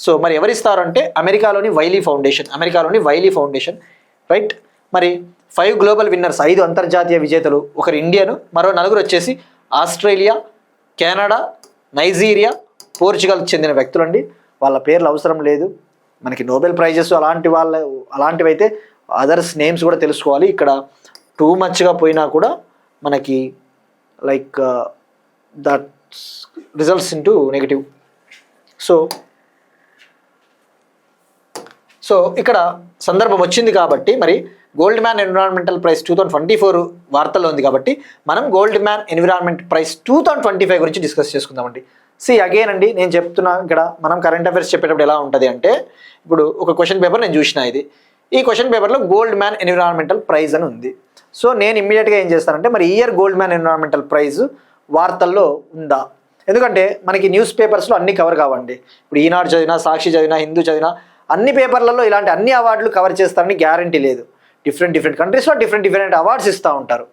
[SPEAKER 3] సో మరి ఎవరిస్తారు అంటే అమెరికాలోని వైలీ ఫౌండేషన్, రైట్. మరి 5 గ్లోబల్ విన్నర్స్, 5 అంతర్జాతీయ విజేతలు, ఒకరు ఇండియన్, మరో 4 వచ్చేసి ఆస్ట్రేలియా, కెనడా, నైజీరియా, పోర్చుగల్ చెందిన వ్యక్తులండి. వాళ్ళ పేర్లు అవసరం లేదు మనకి. నోబెల్ ప్రైజెస్ అలాంటివైతే అదర్స్ నేమ్స్ కూడా తెలుసుకోవాలి. ఇక్కడ టూ మచ్గా పోయినా కూడా మనకి like that results into negative. So ఇక్కడ సందర్భం వచ్చింది కాబట్టి మరి గోల్డ్ మ్యాన్ ఎన్విరాన్మెంటల్ ప్రైజ్ 2024 వార్తల్లో ఉంది కాబట్టి మనం గోల్డ్ మ్యాన్ ఎన్విరాన్మెంట్ ప్రైజ్ 2025 గురించి డిస్కస్ చేసుకుందామండి. అగైన్ అండి, నేను చెప్తున్నా ఇక్కడ మనం కరెంట్ అఫైర్స్ చెప్పేటప్పుడు ఎలా ఉంటుంది అంటే, ఇప్పుడు ఒక క్వశ్చన్ పేపర్ నేను చూసిన, ఈ క్వశ్చన్ పేపర్లో గోల్డ్ మ్యాన్ ఎన్విరాన్మెంటల్ ప్రైజ్ అని ఉంది. సో నేను ఇమ్మీడియట్గా ఏం చేస్తానంటే మరి year Goldman environmental prize వార్తల్లో ఉందా, ఎందుకంటే మనకి న్యూస్ పేపర్స్లో అన్ని కవర్ కావండి. ఇప్పుడు ఈనాడు చదివినా, సాక్షి చదివినా, హిందూ చదివినా అన్ని పేపర్లలో ఇలాంటి అన్ని అవార్డులు కవర్ చేస్తారని గ్యారంటీ లేదు. డిఫరెంట్ కంట్రీస్లో డిఫరెంట్ అవార్డ్స్ ఇస్తూ ఉంటారు.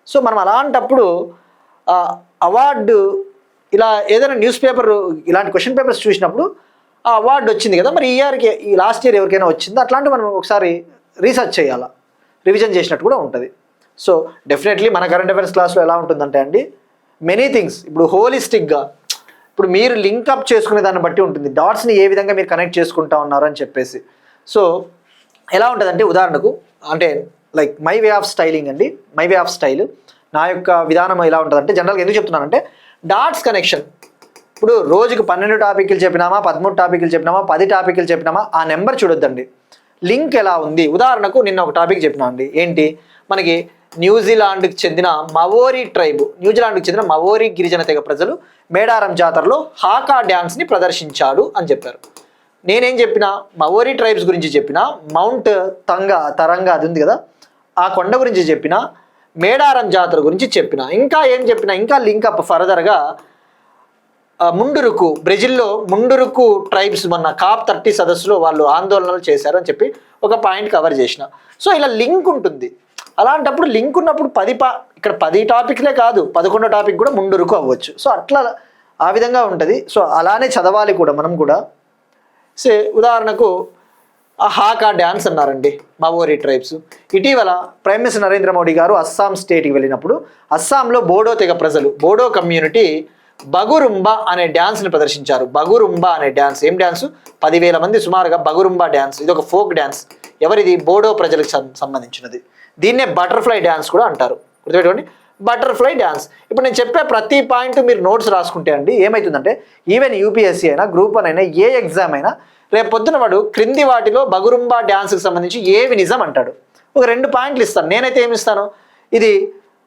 [SPEAKER 3] సో మనం అలాంటప్పుడు అవార్డు ఇలా ఏదైనా న్యూస్ పేపర్ ఇలాంటి క్వశ్చన్ పేపర్స్ చూసినప్పుడు ఆ అవార్డు వచ్చింది కదా, మరి ఈ లాస్ట్ ఇయర్ ఎవరికైనా వచ్చిందో అట్లాంటి మనం ఒకసారి రీసెర్చ్ చేయాలా, రివిజన్ చేసినట్టు కూడా ఉంటుంది. సో డెఫినెట్లీ మన కరెంట్ అఫైర్స్ క్లాస్లో ఎలా ఉంటుందంటే అండి, మెనీ థింగ్స్ ఇప్పుడు హోలిస్టిక్గా ఇప్పుడు మీరు లింకప్ చేసుకునే దాన్ని బట్టి ఉంటుంది, డాట్స్ని ఏ విధంగా మీరు కనెక్ట్ చేసుకుంటా ఉన్నారు అని చెప్పేసి. సో ఎలా ఉంటుందంటే ఉదాహరణకు అంటే like my way of styling అండి, మై వే ఆఫ్ స్టైల్ నా యొక్క విధానం ఎలా ఉంటుందంటే జనరల్గా ఎందుకు చెప్తున్నానంటే డాట్స్ కనెక్షన్. ఇప్పుడు రోజుకు 12 టాపిక్లు చెప్పినామా, 13 టాపిక్లు చెప్పినామా, 10 టాపిక్లు చెప్పినామా ఆ నెంబర్ చూడొద్దండి, లింక్ ఎలా ఉంది. ఉదాహరణకు నిన్న ఒక టాపిక్ చెప్పినా అండి, ఏంటి మనకి న్యూజిలాండ్కి చెందిన మవోరీ ట్రైబ్, న్యూజిలాండ్కి చెందిన మవోరీ గిరిజన తెగ ప్రజలు మేడారం జాతరలో హాకా డ్యాన్స్ని ప్రదర్శించాడు అని చెప్పారు. నేనేం చెప్పినా మవోరీ ట్రైబ్స్ గురించి చెప్పిన, మౌంట్ తరంగా అది ఉంది కదా ఆ కొండ గురించి చెప్పిన, మేడారం జాతర గురించి చెప్పిన, ఇంకా ఏం చెప్పినా ఇంకా లింకప్ ఫర్దర్గా ముండురుకు, బ్రెజిల్లో ముండురుకు ట్రైబ్స్ మొన్న COP30 సదస్సులో వాళ్ళు ఆందోళనలు చేశారు అని చెప్పి ఒక పాయింట్ కవర్ చేసిన. సో ఇలా లింక్ ఉంటుంది. అలాంటప్పుడు లింక్ ఉన్నప్పుడు ఇక్కడ 10 టాపిక్లే కాదు 11వ టాపిక్ కూడా ముండురుకు అవ్వచ్చు. సో అట్లా ఆ విధంగా ఉంటుంది. సో అలానే చదవాలి కూడా మనం కూడా. సో ఉదాహరణకు ఆ హాకా డ్యాన్స్ అన్నారండి మవోరీ ట్రైబ్స్. ఇటీవల ప్రైమ్ మినిస్టర్ నరేంద్ర మోడీ గారు అస్సాం స్టేట్కి వెళ్ళినప్పుడు అస్సాంలో బోడో తెగ ప్రజలు, బోడో కమ్యూనిటీ బగురుంబా అనే డ్యాన్స్ని ప్రదర్శించారు. బగురుంబా అనే డ్యాన్స్ ఏం డ్యాన్సు, 10,000 మంది సుమారుగా బగురుంబా డ్యాన్స్, ఇది ఒక ఫోక్ డ్యాన్స్, ఎవరిది బోడో ప్రజలకు సంబంధించినది. దీన్నే బటర్ఫ్లై డ్యాన్స్ కూడా అంటారు, గుర్తుపెట్టుకోండి బటర్ఫ్లై డ్యాన్స్. ఇప్పుడు నేను చెప్పే ప్రతి పాయింట్ మీరు నోట్స్ రాసుకుంటే అండి ఏమవుతుందంటే ఈవెన్ యూపీఎస్సీ అయినా గ్రూప్ 1 అయినా ఏ ఎగ్జామ్ అయినా రేపు పొద్దున వాడు క్రింది వాటిలో బగురుంబా డ్యాన్స్కి సంబంధించి ఏవి నిజం అంటాడు. ఒక 2 పాయింట్లు ఇస్తాను. నేనైతే ఏమి ఇస్తాను, ఇది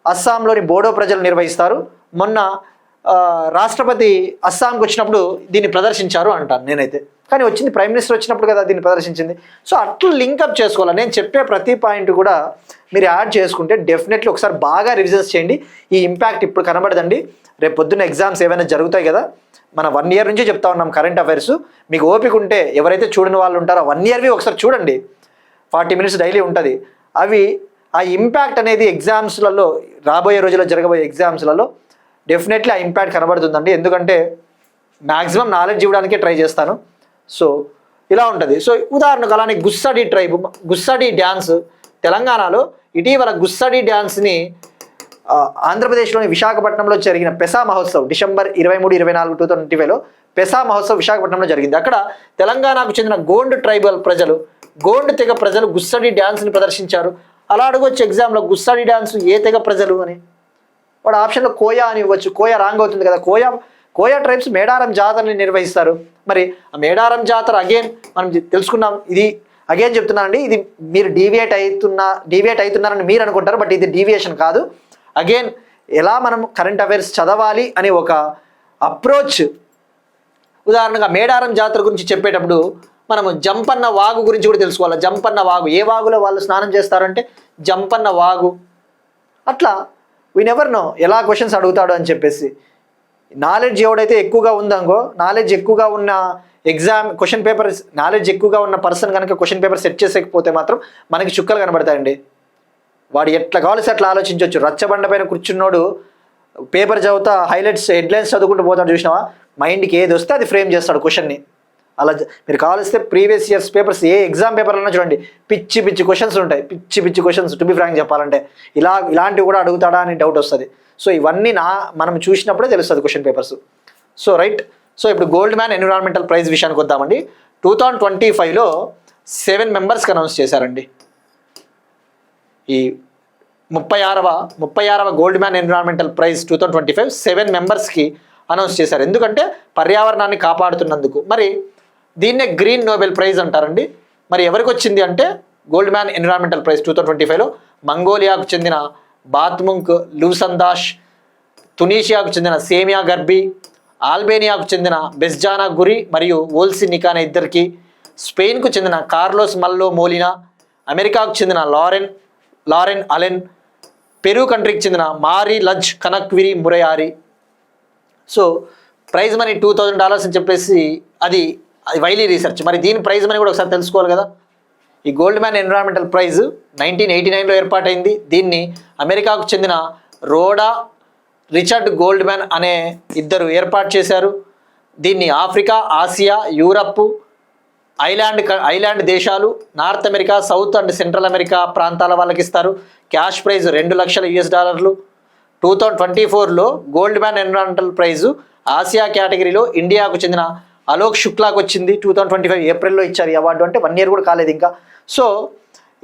[SPEAKER 3] అస్సాంలోని బోడో ప్రజలు నిర్వహిస్తారు, మొన్న రాష్ట్రపతి అస్సాంకి వచ్చినప్పుడు దీన్ని ప్రదర్శించారు అంటాను నేనైతే. కానీ వచ్చింది ప్రైమ్ మినిస్టర్ వచ్చినప్పుడు కదా దీన్ని ప్రదర్శించింది. సో అట్లా లింకప్ చేసుకోవాలి. నేను చెప్పే ప్రతి పాయింట్ కూడా మీరు యాడ్ చేసుకుంటే డెఫినెట్లీ ఒకసారి బాగా రివిజన్స్ చేయండి. ఈ ఇంపాక్ట్ ఇప్పుడు కనబడదండి, రేపు పొద్దున్న ఎగ్జామ్స్ ఏమైనా జరుగుతాయి కదా, మన 1 ఇయర్ నుంచి చెప్తా ఉన్నాం కరెంట్ అఫైర్స్. మీకు ఓపిక ఉంటే ఎవరైతే చూడని వాళ్ళు ఉంటారో 1 ఇయర్వి ఒకసారి చూడండి, 40 మినిట్స్ డైలీ ఉంటుంది. అవి ఆ ఇంపాక్ట్ అనేది ఎగ్జామ్స్లలో రాబోయే రోజుల్లో జరగబోయే ఎగ్జామ్స్లలో డెఫినెట్లీ ఆ ఇంపాక్ట్ కనబడుతుందండి. ఎందుకంటే మ్యాక్సిమం నాలెడ్జ్ ఇవ్వడానికే ట్రై చేస్తాను. సో ఇలా ఉంటుంది. సో ఉదాహరణకు అలానే గుస్సడి ట్రైబ్, గుస్సడి డ్యాన్స్ తెలంగాణలో ఇటీవల గుస్సడి డ్యాన్స్ని ఆంధ్రప్రదేశ్లోని విశాఖపట్నంలో జరిగిన పెసా మహోత్సవ్ డిసెంబర్ 23, 24, 2025లో పెసా మహోత్సవ్ విశాఖపట్నంలో జరిగింది. అక్కడ తెలంగాణకు చెందిన గోండ్ ట్రైబల్ ప్రజలు, గోండ్ తెగ ప్రజలు గుస్సడి డ్యాన్స్ని ప్రదర్శించారు. అలా అడగొచ్చు ఎగ్జామ్లో గుస్సడి డ్యాన్స్ ఏ తెగ ప్రజలు అని, వాడు ఆప్షన్లో కోయా అని ఇవ్వచ్చు. కోయా రాంగ్ అవుతుంది కదా. కోయా ట్రైబ్స్ మేడారం జాతరని నిర్వహిస్తారు. మరి ఆ మేడారం జాతర అగైన్ మనం తెలుసుకున్నాం. ఇది అగైన్ చెప్తున్నానండి, ఇది మీరు డీవియేట్ అవుతున్నారని మీరు అనుకుంటారు, బట్ ఇది డీవియేషన్ కాదు. అగైన్ ఎలా మనం కరెంట్ అఫైర్స్ చదవాలి అని ఒక అప్రోచ్. ఉదాహరణగా మేడారం జాతర గురించి చెప్పేటప్పుడు మనము జంపన్న వాగు గురించి కూడా తెలుసుకోవాలి. జంపన్న వాగు ఏ వాగులో వాళ్ళు స్నానం చేస్తారంటే జంపన్న వాగు. అట్లా వీ నెవర్ నో ఎలా క్వశ్చన్స్ అడుగుతాడు అని చెప్పేసి. నాలెడ్జ్ ఎవడైతే ఎక్కువగా ఉందంగో, నాలెడ్జ్ ఎక్కువగా ఉన్న ఎగ్జామ్ క్వశ్చన్ పేపర్ నాలెడ్జ్ ఎక్కువగా ఉన్న పర్సన్ కనుక క్వశ్చన్ పేపర్ సెట్ చేసేకపోతే మాత్రం మనకి చుక్కలు కనబడతాయండి. వాడు ఎట్లా కావాల్సి అట్లా ఆలోచించవచ్చు. రచ్చబండ పైన కూర్చున్నోడు పేపర్ చదువుతా హైలైట్స్ హెడ్లైన్స్ చదువుకుంటూ పోతాడు, చూసినావా, మైండ్కి ఏది వస్తే అది ఫ్రేమ్ చేస్తాడు క్వశ్చన్ని. అలా మీరు కావాల్స్తే ప్రీవియస్ ఇయర్స్ పేపర్స్ ఏ ఎగ్జామ్ పేపర్లన్నా చూడండి, పిచ్చి క్వశ్చన్స్ ఉంటాయి, పిచ్చి క్వశ్చన్స్. టు బి ఫ్రాంక్ చెప్పాలంటే ఇలాంటివి కూడా అడుగుతాడా అని డౌట్ వస్తుంది. సో ఇవన్నీ మనం చూసినప్పుడే తెలుస్తుంది question papers. So right. So ఇప్పుడు గోల్డ్ మ్యాన్ ఎన్విరాన్మెంటల్ ప్రైజ్ విషయానికి వద్దామండి. 2025లో 7 మెంబర్స్కి అనౌన్స్ చేశారండి. ఈ 36వ గోల్డ్ మ్యాన్ ఎన్విరాన్మెంటల్ ప్రైజ్ 2025 7 మెంబర్స్కి అనౌన్స్ చేశారు. ఎందుకంటే పర్యావరణాన్ని కాపాడుతున్నందుకు. మరి దీన్నే గ్రీన్ నోబెల్ ప్రైజ్ అంటారండి. మరి ఎవరికి వచ్చింది అంటే గోల్డ్ మ్యాన్ ఎన్విరాన్మెంటల్ ప్రైజ్ 2025లో మంగోలియాకు చెందిన బాత్ముంక్ లూసందాష్, తునీషియాకు చెందిన సేమియా గర్బీ, ఆల్బేనియాకు చెందిన బెస్జానా గురి మరియు ఓల్సి నికా అనే ఇద్దరికి, స్పెయిన్కు చెందిన కార్లోస్ మల్లో మోలినా, అమెరికాకు చెందిన లారెన్ అలెన్, పెరు కంట్రీకి చెందిన మారీ లజ్ కనక్విరి మురయారి. సో ప్రైజ్ మనీ $2,000 అని చెప్పేసి అది వైలీ రీసెర్చ్. మరి దీని ప్రైజ్ మనీ కూడా ఒకసారి తెలుసుకోవాలి కదా. ఈ గోల్డ్ మ్యాన్ ఎన్విరాన్మెంటల్ ప్రైజ్ 1989లో ఏర్పాటైంది. దీన్ని అమెరికాకు చెందిన రోడా రిచర్డ్ గోల్డ్ మ్యాన్ అనే ఇద్దరు ఏర్పాటు చేశారు. దీన్ని ఆఫ్రికా, ఆసియా, యూరప్, ఐలాండ్ దేశాలు, North America, South and Central America ప్రాంతాల వాళ్ళకి ఇస్తారు. Cash prize $2,00,000. 2024లో Goldman environmental prize Asia కేటగిరీలో ఇండియాకు చెందిన అలోక్ శుక్లాకు వచ్చింది. 2025 ఏప్రిల్లో ఇచ్చారు ఈ అవార్డు. అంటే 1 year కూడా కాలేదు ఇంకా. సో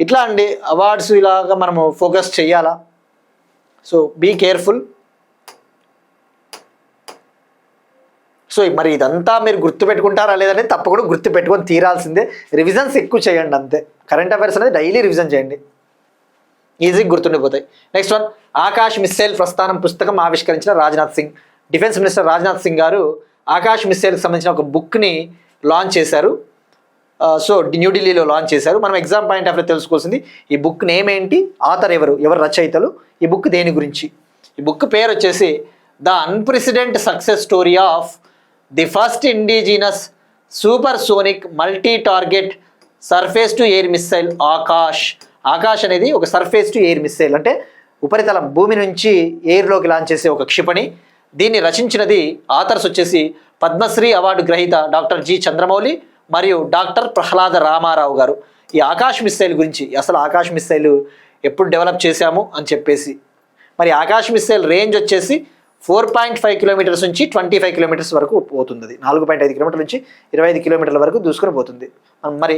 [SPEAKER 3] ఇట్లా అండి అవార్డ్స్ ఇలాగా మనము ఫోకస్ చేయాలా. So be careful. సో మరి ఇదంతా మీరు గుర్తుపెట్టుకుంటారా లేదని తప్పకుండా గుర్తుపెట్టుకొని తీరాల్సిందే. రివిజన్స్ ఎక్కువ చేయండి అంతే. కరెంట్ అఫైర్స్ అనేది డైలీ రివిజన్ చేయండి, ఈజీగా గుర్తుండిపోతాయి. నెక్స్ట్ వన్, ఆకాశ్ మిస్సైల్ ప్రస్థానం పుస్తకం ఆవిష్కరించిన రాజ్నాథ్ సింగ్. డిఫెన్స్ మినిస్టర్ రాజ్నాథ్ సింగ్ గారు ఆకాశ్ మిస్సైల్కి సంబంధించిన ఒక బుక్ని లాంచ్ చేశారు. సో న్యూఢిల్లీలో లాంచ్ చేశారు. మనం ఎగ్జామ్ పాయింట్ ఆఫ్ వ్యూ తెలుసుకోవాల్సింది ఈ బుక్ నేమ్ ఏంటి, ఆథర్ ఎవరు రచయితలు, ఈ బుక్ దేని గురించి. ఈ బుక్ పేరు వచ్చేసి the unprecedented success story of the first indigenous super sonic multi target surface to air missile Akash. Akash అనేది ఒక సర్ఫేస్ టు ఎయిర్ మిస్సైల్, అంటే ఉపరితలం భూమి నుంచి ఎయిర్లోకి లాంచ్ చేసే ఒక క్షిపణి. దీన్ని రచించినది ఆథర్స్ వచ్చేసి పద్మశ్రీ అవార్డు గ్రహీత డాక్టర్ జి చంద్రమౌళి మరియు డాక్టర్ ప్రహ్లాద రామారావు గారు. ఈ ఆకాశ్ మిస్సైల్ గురించి, అసలు ఆకాశ్ మిస్సైల్ ఎప్పుడు డెవలప్ చేశాము అని చెప్పేసి. మరి ఆకాశ్ మిస్సైల్ రేంజ్ వచ్చేసి 4.5 kilometers నుంచి 25 kilometers వరకు పోతుంది. 4.5 kilometers నుంచి 25 kilometers వరకు దూసుకొని పోతుంది. మరి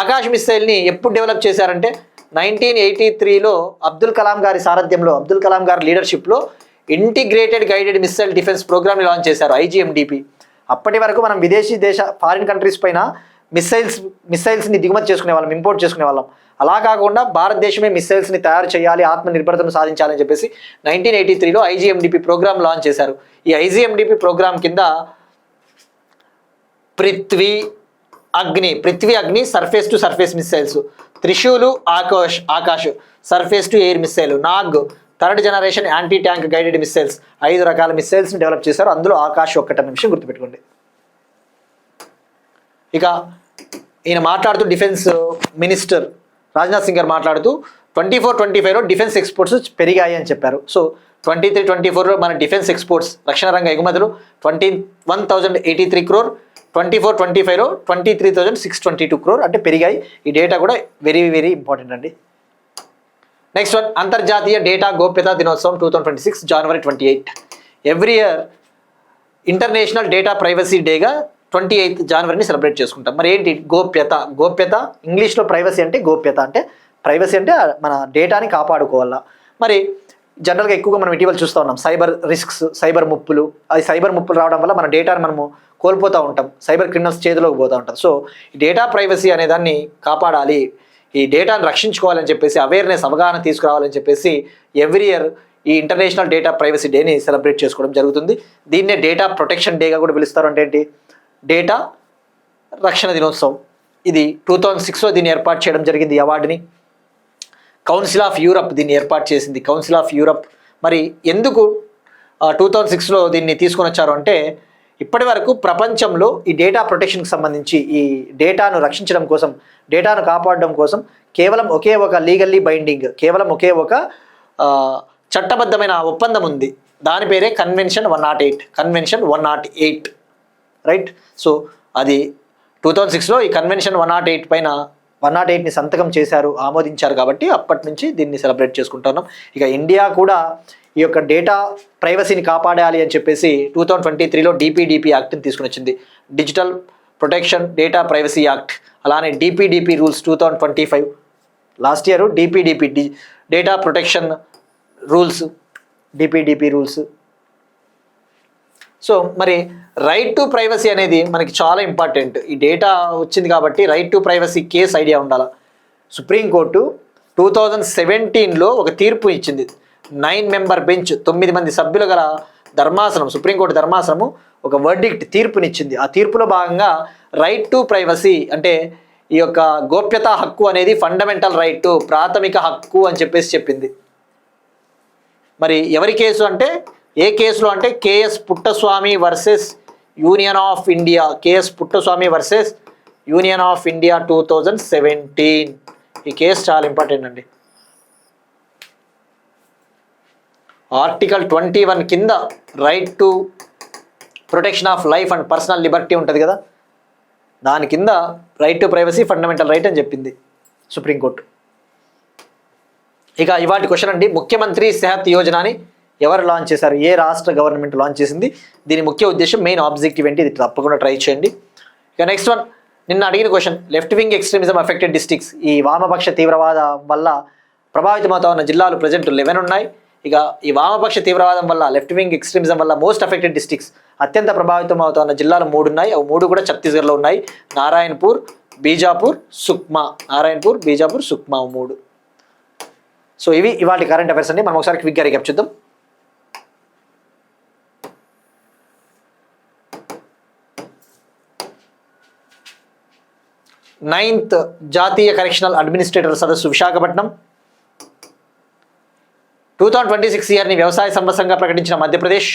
[SPEAKER 3] ఆకాశ్ మిస్సైల్ని ఎప్పుడు డెవలప్ చేశారంటే 1983లో అబ్దుల్ కలాం గారి సారథ్యంలో, అబ్దుల్ కలాం గారి లీడర్షిప్లో ఇంటిగ్రేటెడ్ గైడెడ్ మిస్సైల్ డిఫెన్స్ ప్రోగ్రామ్ని లాంచ్ చేశారు, IGMDP. అప్పటి వరకు మనం విదేశీ ఫారిన్ కంట్రీస్ పైన మిస్సైల్స్ని దిగుమతి చేసుకునే వాళ్ళం, ఇంపోర్ట్ చేసుకునే వాళ్ళం. అలా కాకుండా భారతదేశమే మిస్సైల్స్ని తయారు చేయాలి, ఆత్మనిర్భరతను సాధించాలని చెప్పేసి 1983లో IGMDP ప్రోగ్రామ్ లాంచ్ చేశారు. ఈ IGMDP ప్రోగ్రామ్ కింద Prithvi Agni surface to surface missiles, Trishul Akash surface to air missile, Nag third generation anti tank guided missiles, 5 రకాల మిస్సైల్స్ని డెవలప్ చేశారు. అందులో ఆకాష్ ఒక్కటన్న విషయం గుర్తుపెట్టుకోండి. ఇక ఈయన మాట్లాడుతూ డిఫెన్స్ మినిస్టర్ రాజ్నాథ్ సింగ్ గారు మాట్లాడుతూ 24-25లో డిఫెన్స్ ఎక్స్పోర్ట్స్ పెరిగాయి అని చెప్పారు. సో 23-24లో మన డిఫెన్స్ ఎక్స్పోర్ట్స్ రక్షణ రంగ ఎగుమతులు 21,083 crore, 24-25లో 23,622 crore అంటే పెరిగాయి. ఈ డేటా కూడా వెరీ వెరీ ఇంపార్టెంట్ అండి. నెక్స్ట్ వన్, అంతర్జాతీయ డేటా గోప్యతా దినోత్సవం 2026 January 28. Every year international data privacy డేగా 28th January సెలబ్రేట్ చేసుకుంటాం. మరి ఏంటి గోప్యత ఇంగ్లీష్లో ప్రైవసీ అంటే గోప్యత అంటే ప్రైవసీ అంటే మన డేటాని కాపాడుకోవాలా. మరి జనరల్గా ఎక్కువగా మనం ఇటీవల చూస్తూ ఉన్నాం సైబర్ రిస్క్స్, సైబర్ ముప్పులు. అది సైబర్ ముప్పులు రావడం వల్ల మన డేటాని మనము కోల్పోతూ ఉంటాం, సైబర్ క్రిమినల్స్ చేతిలోకి పోతూ ఉంటాం. సో ఈ డేటా ప్రైవసీ అనే దాన్ని కాపాడాలి, ఈ డేటాను రక్షించుకోవాలని చెప్పేసి అవేర్నెస్, అవగాహన తీసుకురావాలని చెప్పేసి ఎవ్రీ ఇయర్ ఈ ఇంటర్నేషనల్ డేటా ప్రైవసీ డేని సెలబ్రేట్ చేసుకోవడం జరుగుతుంది. దీన్నే డేటా ప్రొటెక్షన్ డేగా కూడా పిలుస్తారు. అంటే ఏంటి, డేటా రక్షణ దినోత్సవం. ఇది 2006లో దీన్ని ఏర్పాటు చేయడం జరిగింది. ఈ అవార్డుని కౌన్సిల్ ఆఫ్ యూరప్ దీన్ని ఏర్పాటు చేసింది, కౌన్సిల్ ఆఫ్ యూరప్. మరి ఎందుకు 2006లో దీన్ని తీసుకొని వచ్చారు అంటే ఇప్పటి వరకు ప్రపంచంలో ఈ డేటా ప్రొటెక్షన్కి సంబంధించి, ఈ డేటాను రక్షించడం కోసం, డేటాను కాపాడడం కోసం కేవలం ఒకే ఒక లీగల్లీ బైండింగ్, కేవలం ఒకే ఒక చట్టబద్ధమైన ఒప్పందం ఉంది. దాని పేరే కన్వెన్షన్ 108 రైట్. సో అది 2006లో ఈ కన్వెన్షన్ 108 పైన 108ని సంతకం చేశారు, ఆమోదించారు. కాబట్టి అప్పటి నుంచి దీన్ని సెలబ్రేట్ చేసుకుంటున్నాం. ఇక ఇండియా కూడా ఈ యొక్క డేటా ప్రైవసీని కాపాడాలి అని చెప్పేసి 2023లో DPDP యాక్ట్ని తీసుకుని వచ్చింది, digital protection data privacy act. అలానే DPDP rules 2025 last year, DPDP data protection rules, DPDP rules. So మరి రైట్ టు ప్రైవసీ అనేది మనకి చాలా ఇంపార్టెంట్. ఈ డేటా వచ్చింది కాబట్టి right to privacy case idea ఉండాలి. సుప్రీంకోర్టు 2017లో ఒక తీర్పు ఇచ్చింది. 9 member బెంచ్, 9 మంది సభ్యులు గల ధర్మాసనం, సుప్రీంకోర్టు ధర్మాసనము ఒక వర్డిక్ట్, తీర్పునిచ్చింది. ఆ తీర్పులో భాగంగా రైట్ టు ప్రైవసీ అంటే ఈ యొక్క గోప్యతా హక్కు అనేది ఫండమెంటల్ రైట్, ప్రాథమిక హక్కు అని చెప్పింది. మరి ఎవరి కేసు అంటే, ఏ కేసులో అంటే KS Puttaswamy versus union of India, KS Puttaswamy versus union of India 2017. ఈ కేసు చాలా ఇంపార్టెంట్ అండి. ఆర్టికల్ 21 కింద right to protection of life and personal Liberty ఉంటుంది కదా, దాని కింద right to privacy fundamental right అని చెప్పింది సుప్రీంకోర్టు. ఇక ఇవాటి క్వశ్చన్ అండి, ముఖ్యమంత్రి సెహత్ యోజనని ఎవరు లాంచ్ చేశారు, ఏ రాష్ట్ర గవర్నమెంట్ లాంచ్ చేసింది, దీని ముఖ్య ఉద్దేశం, మెయిన్ ఆబ్జెక్టివ్ ఏంటి, ఇది తప్పకుండా ట్రై చేయండి. ఇక నెక్స్ట్ వన్, నిన్న అడిగిన question, left wing extremism affected districts, ఈ వామపక్ష తీవ్రవాదం వల్ల ప్రభావితమవుతా ఉన్న జిల్లాలు ప్రజెంట్ 11 ఉన్నాయి. ఇక ఈ వామపక్ష తీవ్రవాదం వల్ల, లెఫ్ట్ వింగ్ ఎక్స్ట్రీమిజం వల్ల మోస్ట్ అఫెక్టెడ్ డిస్ట్రిక్ట్స్, అత్యంత ప్రభావితం అవుతా ఉన్న జిల్లాలు 3 ఉన్నాయి. అవి 3 కూడా ఛత్తీస్గఢ్లో ఉన్నాయి, నారాయణపూర్, బీజాపూర్, సుక్మా. నారాయణపూర్, బీజాపూర్, సుక్మా 3. సో ఇవి ఇవాళ కరెంట్ అఫైర్స్ అండి. మనం ఒకసారి క్విక్గా రీక్యాప్ చూద్దాం. నైన్త్ జాతీయ కరెక్షనల్ అడ్మినిస్ట్రేటర్ సదస్సు విశాఖపట్నం. 2026 ఇయర్ని వ్యవసాయ సంవత్సరంగా ప్రకటించిన Madhya Pradesh.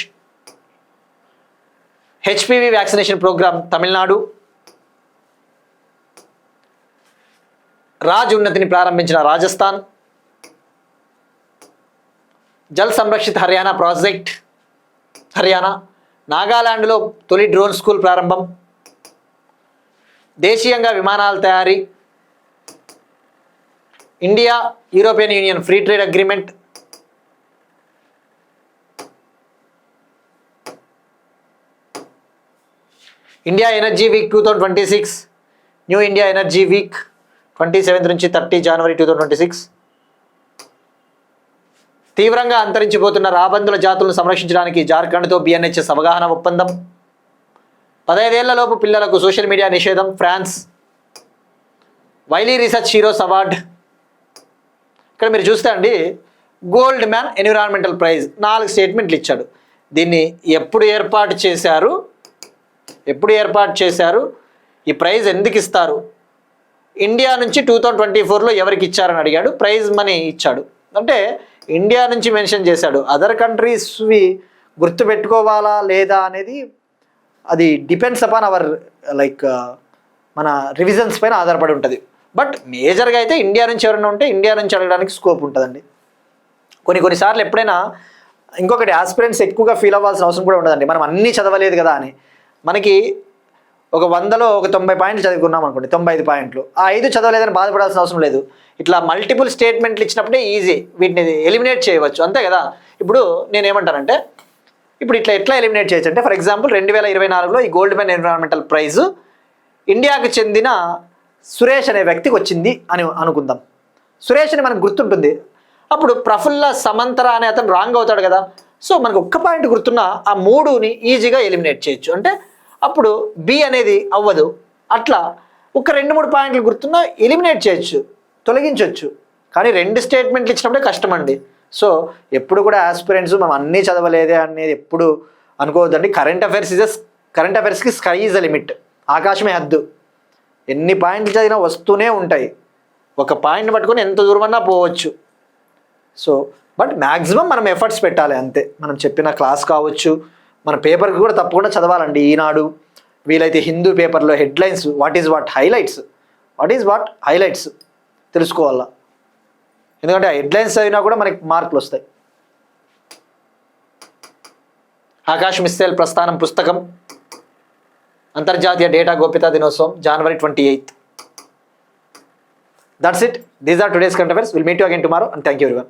[SPEAKER 3] HPV vaccination program Tamil Nadu. Raj ఉన్నతిని ప్రారంభించిన రాజస్థాన్. జల్ సంరక్షిత్ హర్యానా ప్రాజెక్ట్ హర్యానా. నాగాలాండ్లో తొలి డ్రోన్ స్కూల్ ప్రారంభం. దేశీయంగా విమానాల తయారీ. India European union free trade agreement. India energy week 2026, new India energy week 27 నుంచి 30 జనవరి 2026. తీవ్రంగా అంతరించిపోతున్న రాబందుల జాతులను సంరక్షించడానికి జార్ఖండ్తో బిఎన్హెచ్ఎస్ అవగాహన ఒప్పందం. 15 ఏళ్లలోపు పిల్లలకు సోషల్ మీడియా నిషేధం France. Wiley research heroes award. ఇక్కడ మీరు చూస్తే అండి, గోల్డ్ మ్యాన్ ఎన్విరాన్మెంటల్ ప్రైజ్ 4 స్టేట్మెంట్లు ఇచ్చాడు. దీన్ని ఎప్పుడు ఏర్పాటు చేశారు, ఈ ప్రైజ్ ఎందుకు ఇస్తారు, ఇండియా నుంచి 2024లో ఎవరికి ఇచ్చారని అడిగాడు, ప్రైజ్ మనీ ఇచ్చాడు. అంటే ఇండియా నుంచి మెన్షన్ చేశాడు. అదర్ కంట్రీస్వి గుర్తుపెట్టుకోవాలా లేదా అనేది అది డిపెండ్స్ అపాన్ అవర్ మన రివిజన్స్ పైన ఆధారపడి ఉంటుంది. బట్ మేజర్గా అయితే ఇండియా నుంచి ఎవరైనా ఉంటే ఇండియా నుంచి అడగడానికి స్కోప్ ఉంటుందండి. కొన్నిసార్లు ఎప్పుడైనా ఇంకొకటి, ఆస్పిరెంట్స్ ఎక్కువగా ఫీల్ అవ్వాల్సిన అవసరం కూడా ఉండదండి. మనం అన్నీ చదవలేదు కదా అని. మనకి ఒక 100లో ఒక 90 పాయింట్లు చదువుకున్నాం అనుకోండి, 95 పాయింట్లు, ఆ 5 చదవలేదని బాధపడాల్సిన అవసరం లేదు. ఇట్లా మల్టిపుల్ స్టేట్మెంట్లు ఇచ్చినప్పుడే ఈజీ, వీటిని ఎలిమినేట్ చేయవచ్చు, అంతే కదా. ఇప్పుడు నేను ఏమంటానంటే, ఇప్పుడు ఎట్లా ఎలిమినేట్ చేయొచ్చు అంటే, ఫర్ ఎగ్జాంపుల్ 2024లో ఈ గోల్డ్ మ్యాన్ ఎన్విరాన్మెంటల్ ప్రైజ్ ఇండియాకి చెందిన సురేష్ అనే వ్యక్తికి వచ్చింది అని అనుకుందాం. సురేష్ అని మనకు గుర్తుంటుంది. అప్పుడు ప్రఫుల్ల సమంతర అనే అతను రాంగ్ అవుతాడు కదా. సో మనకు ఒక్క పాయింట్ గుర్తున్న ఆ 3ని ఈజీగా ఎలిమినేట్ చేయొచ్చు. అంటే అప్పుడు బి అనేది అవ్వదు. అట్లా ఒక 2-3 పాయింట్లు గుర్తున్నా ఎలిమినేట్ చేయొచ్చు, తొలగించవచ్చు. కానీ 2 స్టేట్మెంట్లు ఇచ్చినప్పుడే కష్టం అండి. సో ఎప్పుడు కూడా ఆస్పిరెంట్స్ మనం అన్నీ చదవలేదే అనేది ఎప్పుడు అనుకోవద్దండి. కరెంట్ అఫైర్స్కి స్కై ఈజ్ ద లిమిట్, ఆకాశమే హద్దు. ఎన్ని పాయింట్లు చదివినా వస్తూనే ఉంటాయి. ఒక పాయింట్ పట్టుకొని ఎంత దూరమన్నా పోవచ్చు. సో బట్ మ్యాక్సిమం మనం ఎఫర్ట్స్ పెట్టాలి అంతే. మనం చెప్పిన క్లాస్ కావచ్చు, మన పేపర్కి కూడా తప్పకుండా చదవాలండి. ఈనాడు, వీలైతే హిందూ పేపర్లో headlines, what is what highlights తెలుసుకోవాలా. ఎందుకంటే ఆ హెడ్లైన్స్ చదివినా కూడా మనకి మార్కులు వస్తాయి. ఆకాశ్ మిస్సైల్ ప్రస్థానం పుస్తకం, అంతర్జాతీయ డేటా గోప్యతా దినోత్సవం January 28. That's it. These are today's current affairs. We'll meet you again tomorrow and thank you everyone.